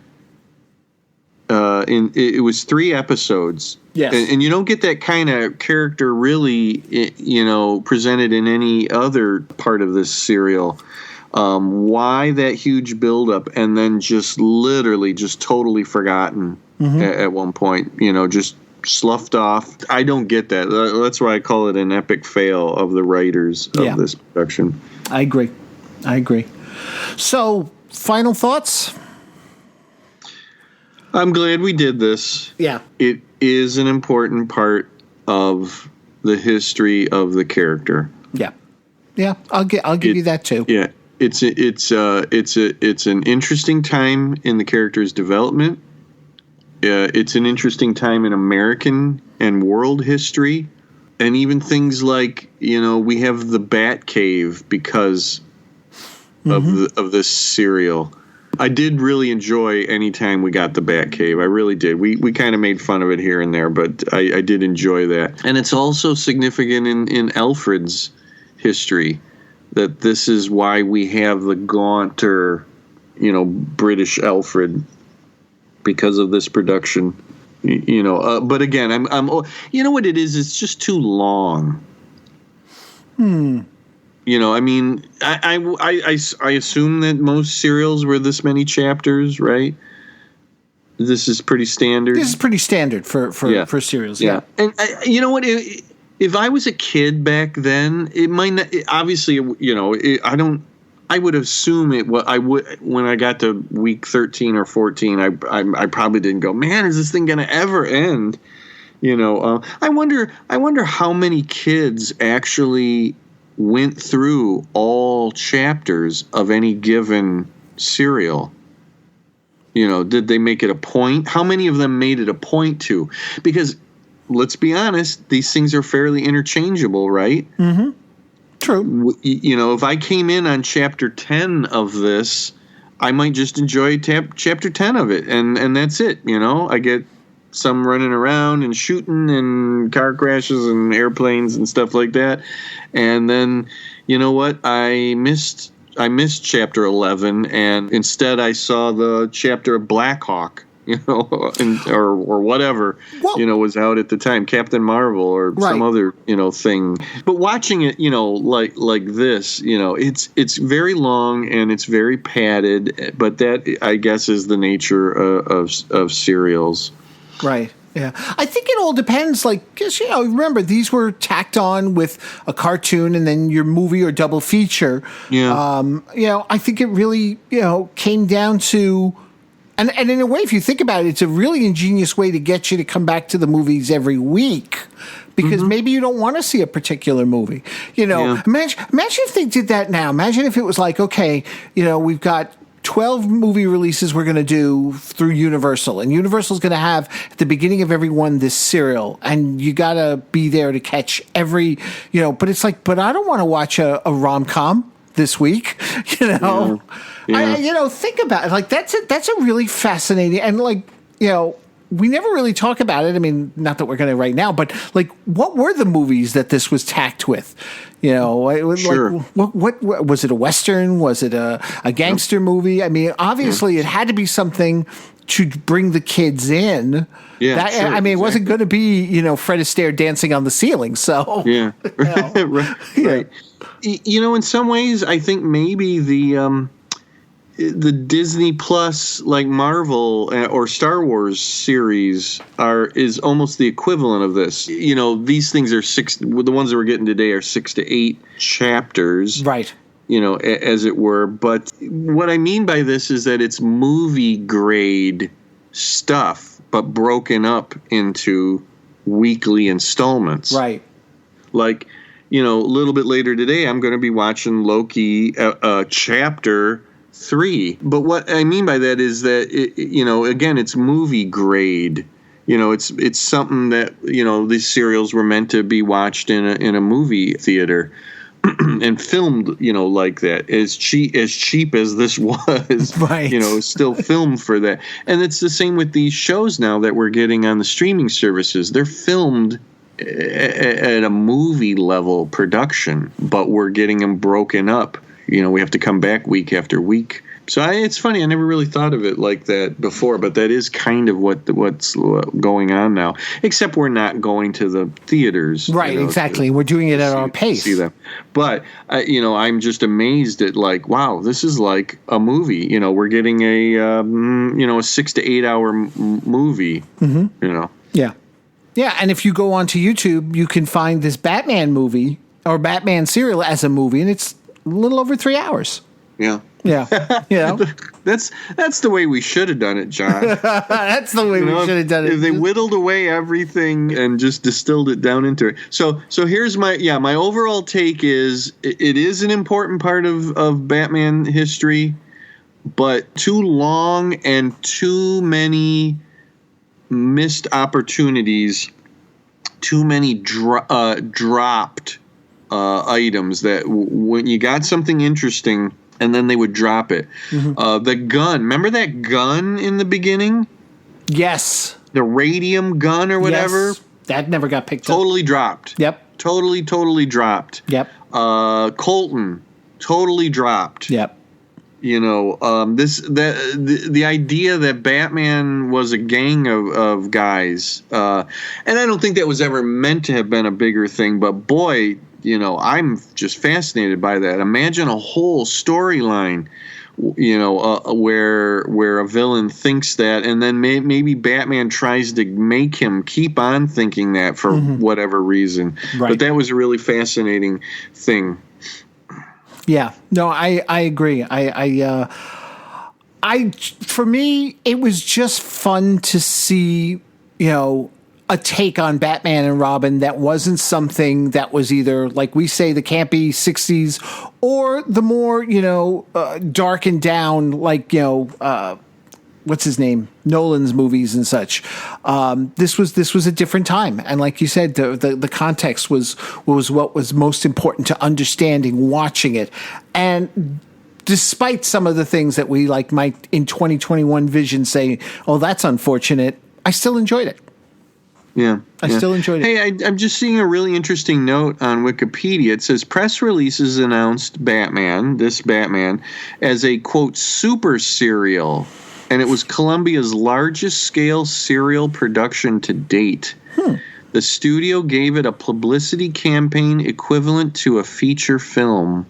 it was 3 episodes. Yes. And you don't get that kind of character really, presented in any other part of this serial. Why that huge buildup and then just literally just totally forgotten at one point, just sloughed off. I don't get that. That's why I call it an epic fail of the writers of this production. I agree. I agree. So, final thoughts? I'm glad we did this. Yeah. It is an important part of the history of the character. Yeah. Yeah, I'll give you that too. Yeah. It's an interesting time in the character's development. It's an interesting time in American and world history, and even things like, we have the Batcave because of this serial. I did really enjoy any time we got the Batcave. I really did. We kind of made fun of it here and there, but I did enjoy that. And it's also significant in Alfred's history that this is why we have the gaunter, British Alfred, because of this production. But again, I'm you know what it is? It's just too long. I mean, I assume that most serials were this many chapters, right? This is pretty standard. This is pretty standard for serials. Yeah. And you know what? If I was a kid back then, it might not. Obviously, I would assume it. What I would when I got to week 13 or 14, I probably didn't go, man, is this thing going to ever end? I wonder how many kids actually went through all chapters of any given serial. Did they make it a point? How many of them made it a point to? Because let's be honest, these things are fairly interchangeable, right? Mm-hmm. True. If I came in on chapter 10 of this, I might just enjoy chapter 10 of it, and that's it. I get some running around and shooting and car crashes and airplanes and stuff like that. And then, you know what? I missed chapter 11, and instead I saw the chapter of Black Hawk, or whatever, was out at the time, Captain Marvel or some other, thing. But watching it, like this, it's very long and it's very padded, but that, I guess, is the nature of serials. Right. Yeah. I think it all depends. Because, remember, these were tacked on with a cartoon and then your movie or double feature. Yeah. I think it really, came down to, and in a way, if you think about it, it's a really ingenious way to get you to come back to the movies every week. Because maybe you don't want to see a particular movie. Imagine if they did that now. Imagine if it was like, okay, we've got 12 movie releases we're going to do through Universal, and Universal's going to have at the beginning of every one this serial, and you got to be there to catch every, but it's like, but I don't want to watch a rom-com this week, Yeah. Think about it. That's a really fascinating, and we never really talk about it. I mean, not that we're going to right now, but what were the movies that this was tacked with? Sure. What was it? A Western? Was it a gangster movie? I mean, obviously, it had to be something to bring the kids in. Yeah, sure, I mean, it wasn't going to be Fred Astaire dancing on the ceiling. So yeah, right. In some ways, I think maybe the Disney Plus, like Marvel or Star Wars series, is almost the equivalent of this. These things are the ones that we're getting today are 6 to 8 chapters, right? As it were. But what I mean by this is that it's movie grade stuff, but broken up into weekly installments, right? Like, a little bit later today, I'm going to be watching Loki chapter 3. But what I mean by that is that again, it's movie grade. It's something that these serials were meant to be watched in a movie theater and filmed like that. As cheap as this was, right. Still filmed for that. And it's the same with these shows now that we're getting on the streaming services. They're filmed at a movie level production, but we're getting them broken up. We have to come back week after week. So it's funny. I never really thought of it like that before, but that is kind of what's going on now. Except we're not going to the theaters, right? Exactly. We're doing it at our pace. See them, but I'm just amazed at wow, this is like a movie. We're getting a 6 to 8 hour movie. Mm-hmm. Yeah, and if you go onto YouTube, you can find this Batman movie or Batman serial as a movie, and it's a little over 3 hours. Yeah. Yeah. You know? That's the way we should have done it, John. That's the way we should have done it. If they whittled away everything and just distilled it down into it. So here's my overall take is it is an important part of Batman history, but too long and too many missed opportunities, too many dropped items that when you got something interesting and then they would drop it. Mm-hmm. The gun, remember that gun in the beginning? Yes. The radium gun or whatever? Yes. That never got picked up. Totally dropped. Yep. Totally dropped. Yep. Colton, totally dropped. Yep. You know, the idea that Batman was a gang of guys, and I don't think that was ever meant to have been a bigger thing, but boy, you know, I'm just fascinated by that. Imagine a whole storyline, you know, where a villain thinks that, and then maybe Batman tries to make him keep on thinking that for whatever reason. Right. But that was a really fascinating thing. Yeah, no, I agree. I for me, it was just fun to see, you know, a take on Batman and Robin that wasn't something that was either, like we say, the campy 60s or the more, you know, dark and down, like, you know, what's his name? Nolan's movies and such. This was a different time, and like you said, the context was what was most important to understanding watching it. And despite some of the things that we might in 2021 vision say, "Oh, that's unfortunate," I still enjoyed it. Yeah, I still enjoyed it. Hey, I'm just seeing a really interesting note on Wikipedia. It says press releases announced this Batman, as a quote super serial. And it was Columbia's largest scale serial production to date. The studio gave it a publicity campaign equivalent to a feature film.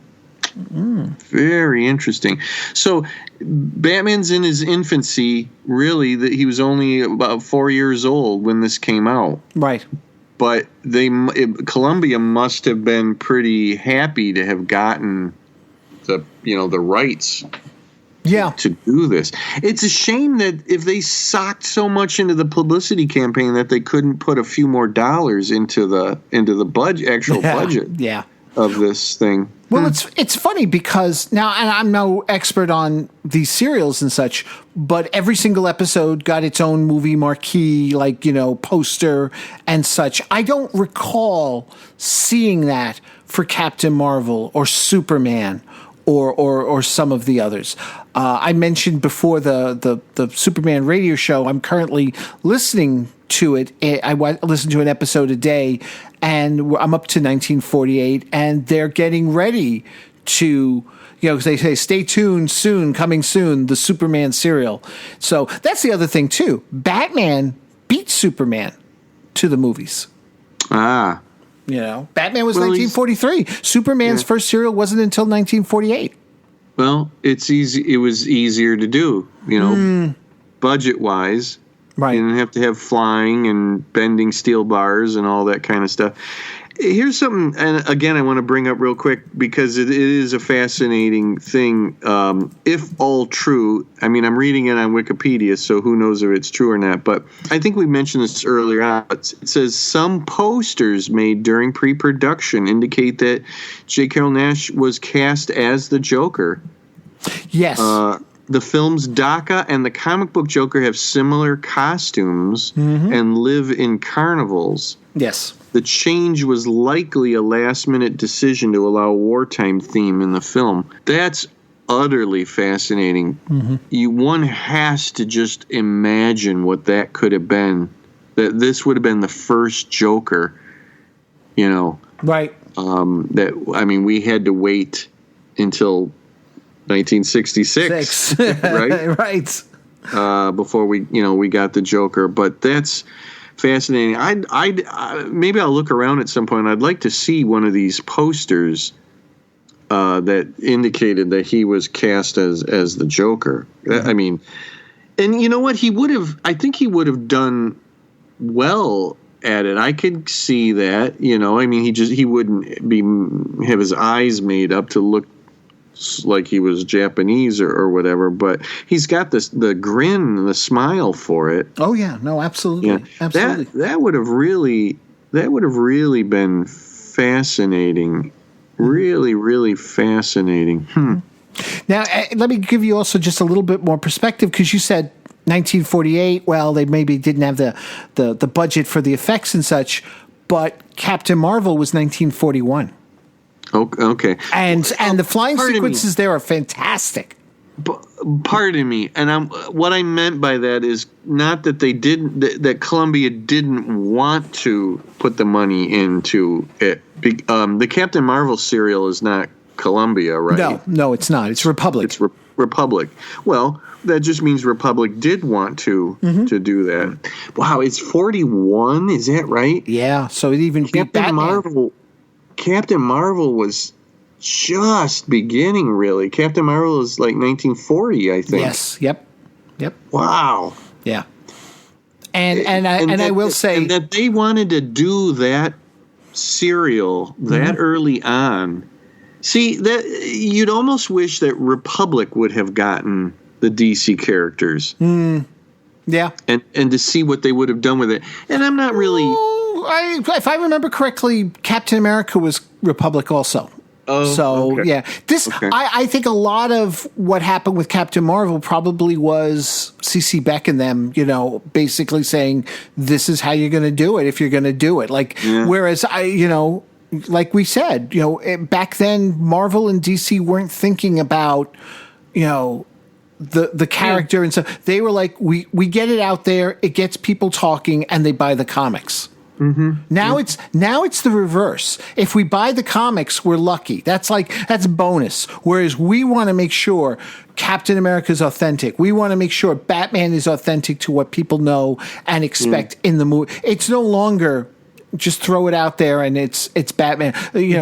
Very interesting. So Batman's in his infancy, really, that he was only about 4 years old when this came out. Right. But Columbia must have been pretty happy to have gotten the rights. Yeah. To do this. It's a shame that if they socked so much into the publicity campaign that they couldn't put a few more dollars into the budget of this thing. Well, it's funny because now, and I'm no expert on these serials and such, but every single episode got its own movie marquee, like, you know, poster and such. I don't recall seeing that for Captain Marvel or Superman or some of the others. I mentioned before the Superman radio show. I'm currently listening to it. I listen to an episode a day, and I'm up to 1948, and they're getting ready to, you know, they say, stay tuned, coming soon, the Superman serial. So that's the other thing, too. Batman beat Superman to the movies. You know, Batman was 1943. Superman's first serial wasn't until 1948. Well, it's easy. It was easier to do, you know, budget-wise. Right. You didn't have to have flying and bending steel bars and all that kind of stuff. Here's something, and again, I want to bring up real quick because it is a fascinating thing. If all true, I mean, I'm reading it on Wikipedia, so who knows if it's true or not. But I think we mentioned this earlier on. It says some posters made during pre-production indicate that J. Carrol Naish was cast as the Joker. Yes. The films Daka and the comic book Joker have similar costumes and live in carnivals. Yes. The change was likely a last-minute decision to allow a wartime theme in the film. That's utterly fascinating. One has to just imagine what that could have been. That this would have been the first Joker, you know. Right. We had to wait until 1966, right? Right. Before we got the Joker, but that's fascinating. I maybe I'll look around at some point. I'd like to see one of these posters that indicated that he was cast as the Joker. I mean, and you know what? I think he would have done well at it. I could see that. You know, I mean, he wouldn't have his eyes made up to look like he was Japanese or whatever, but he's got the grin and the smile for it. Oh yeah, no, absolutely, Yeah. absolutely. That would have really been fascinating. Really, really fascinating. Now, let me give you also just a little bit more perspective, because you said 1948. Well, they maybe didn't have the budget for the effects and such, but Captain Marvel was 1941. Okay. And the flying Pardon sequences there are fantastic. Pardon me, and what I meant by that is not that they didn't, that Columbia didn't want to put the money into it. The Captain Marvel serial is not Columbia, right? No, it's not. It's Republic. It's Republic. Well, that just means Republic did want to do that. Wow, it's 41. Is that right? Yeah. So it even beat Batman. Captain Marvel was just beginning, really. Captain Marvel is like 1940, I think. Yes. Yep. Wow. Yeah. And I will say that they wanted to do that serial that early on. See, that you'd almost wish that Republic would have gotten the DC characters. Yeah. And to see what they would have done with it. And I'm not really... if I remember correctly, Captain America was Republic also. Oh, so, okay. yeah. I think a lot of what happened with Captain Marvel probably was C.C. Beck and them, basically saying, this is how you're going to do it if you're going to do it. Whereas like we said, back then, Marvel and DC weren't thinking about, the character and stuff. They were like, we get it out there, it gets people talking, and they buy the comics. Now it's the reverse. If we buy the comics, we're lucky. That's bonus. Whereas we want to make sure Captain America is authentic. We want to make sure Batman is authentic to what people know and expect in the movie. It's no longer just throw it out there and it's Batman.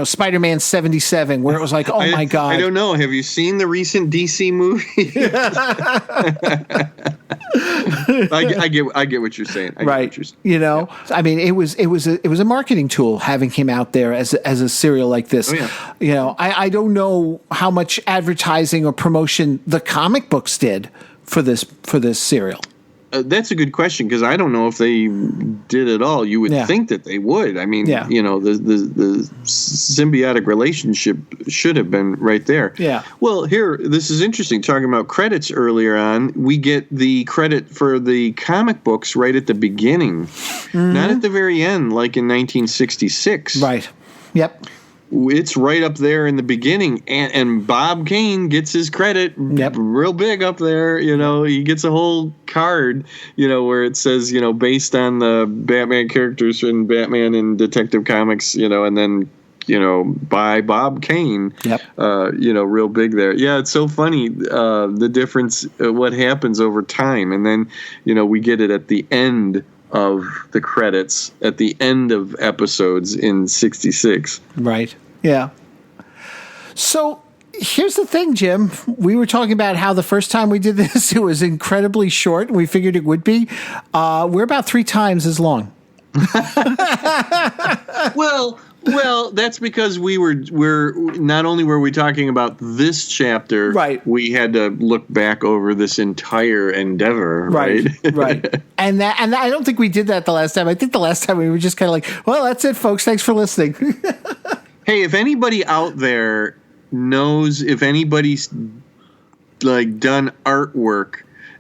Spider-Man 77, where it was like, oh my God. I don't know. Have you seen the recent DC movie? I get what you're saying. Right. I mean, it was a marketing tool having him out there as a serial like this. Oh, yeah. I don't know how much advertising or promotion the comic books did for this serial. That's a good question, because I don't know if they did at all. You would think that they would. I mean, the symbiotic relationship should have been right there. Yeah. Well, this is interesting. Talking about credits earlier on, we get the credit for the comic books right at the beginning, not at the very end, like in 1966. Right. Yep. It's right up there in the beginning, and Bob Kane gets his credit real big up there. He gets a whole card, where it says, based on the Batman characters in Batman and Detective Comics, and then, by Bob Kane, real big there. Yeah, it's so funny, the difference, what happens over time. And then, we get it at the end of the credits, at the end of episodes in 66. Right. Yeah. So here's the thing, Jim. We were talking about how the first time we did this, it was incredibly short, and we figured it would be. We're about 3 times as long. Well, that's because we're not only were we talking about this chapter, right? We had to look back over this entire endeavor, right? Right. And I don't think we did that the last time. I think the last time we were just kind of like, well, that's it, folks. Thanks for listening. Hey, if anybody out there knows, if anybody's done artwork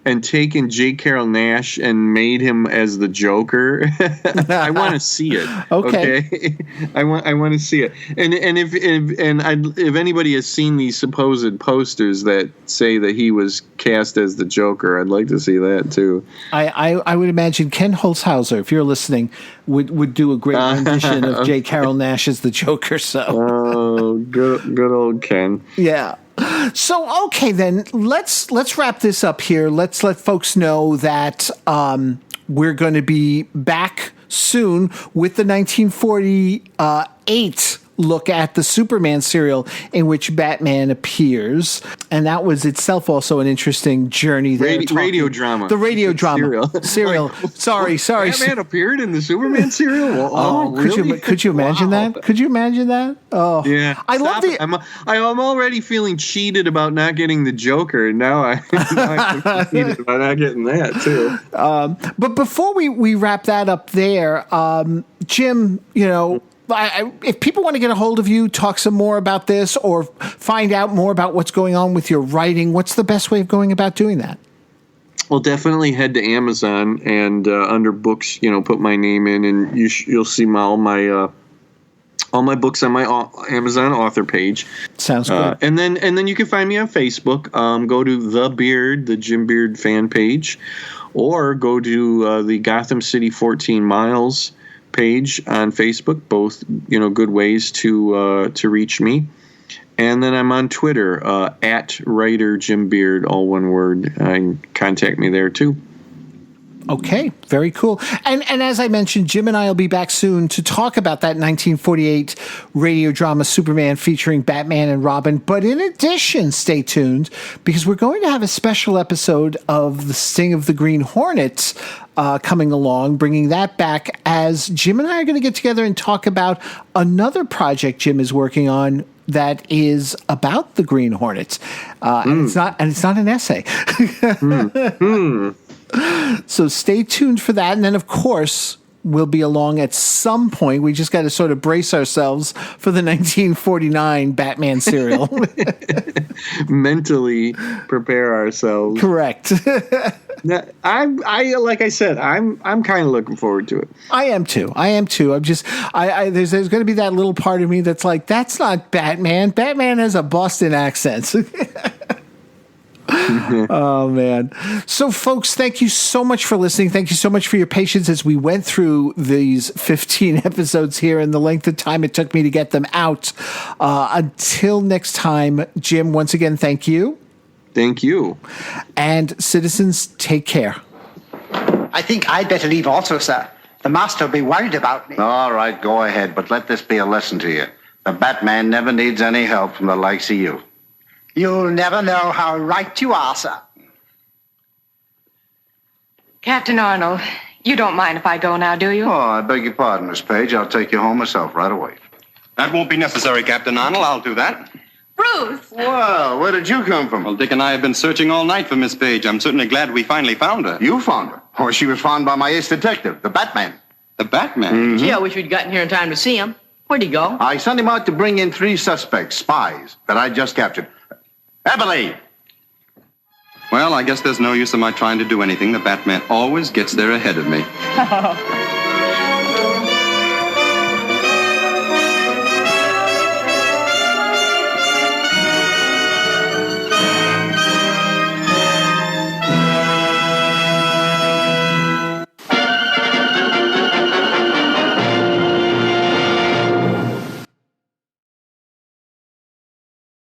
and taken J. Carrol Nash and made him as the Joker, I want to see it. Okay? I want to see it. And if anybody has seen these supposed posters that say that he was cast as the Joker, I'd like to see that too. I would imagine Ken Holzhauser, if you're listening, would do a great rendition of J. Carrol Nash as the Joker. So, oh, good old Ken. Yeah. So, okay, then let's wrap this up here. Let's let folks know that we're going to be back soon with the 1948 look at the Superman serial in which Batman appears. And that was itself also an interesting journey there. Radio drama. The radio drama. Serial. Sorry. Batman appeared in the Superman serial? Well, really? Could you imagine that? Could you imagine that? Oh. Yeah. I'm already feeling cheated about not getting the Joker, and now I'm cheated about not getting that, too. But before we wrap that up there, Jim, if people want to get a hold of you, talk some more about this, or find out more about what's going on with your writing, what's the best way of going about doing that? Well, definitely head to Amazon and under books, put my name in, and you'll see all my books on my Amazon author page. Sounds good. And then you can find me on Facebook. Go to the Jim Beard fan page, or go to the Gotham City 14 Miles page on Facebook. Both, good ways to reach me. And then I'm on Twitter at writer Jim Beard, all one word. You can contact me there too. Okay, very cool. And as I mentioned, Jim and I will be back soon to talk about that 1948 radio drama Superman featuring Batman and Robin. But in addition, stay tuned, because we're going to have a special episode of The Sting of the Green Hornet coming along, bringing that back, as Jim and I are going to get together and talk about another project Jim is working on that is about the Green Hornets. And it's not an essay. So stay tuned for that. And then, of course, we'll be along at some point. We just got to sort of brace ourselves for the 1949 Batman serial. Mentally prepare ourselves. Correct. I like I said, I'm kind of looking forward to it. I am too. I'm just, there's going to be that little part of me that's like, that's not Batman. Batman has a Boston accent. Oh, man. So, folks, thank you so much for listening. Thank you so much for your patience as we went through these 15 episodes here and the length of time it took me to get them out. Until next time, Jim, once again, thank you. Thank you. And citizens, take care. I think I'd better leave also, sir. The master will be worried about me. All right, go ahead, but let this be a lesson to you. The Batman never needs any help from the likes of you. You'll never know how right you are, sir. Captain Arnold, you don't mind if I go now, do you? Oh, I beg your pardon, Miss Page. I'll take you home myself right away. That won't be necessary, Captain Arnold. I'll do that. Bruce! Well, where did you come from? Well, Dick and I have been searching all night for Miss Page. I'm certainly glad we finally found her. You found her? Oh, she was found by my ace detective, the Batman. The Batman? Mm-hmm. Gee, I wish we'd gotten here in time to see him. Where'd he go? I sent him out to bring in 3 suspects, spies, that I just captured. Emily! Well, I guess there's no use of my trying to do anything. The Batman always gets there ahead of me.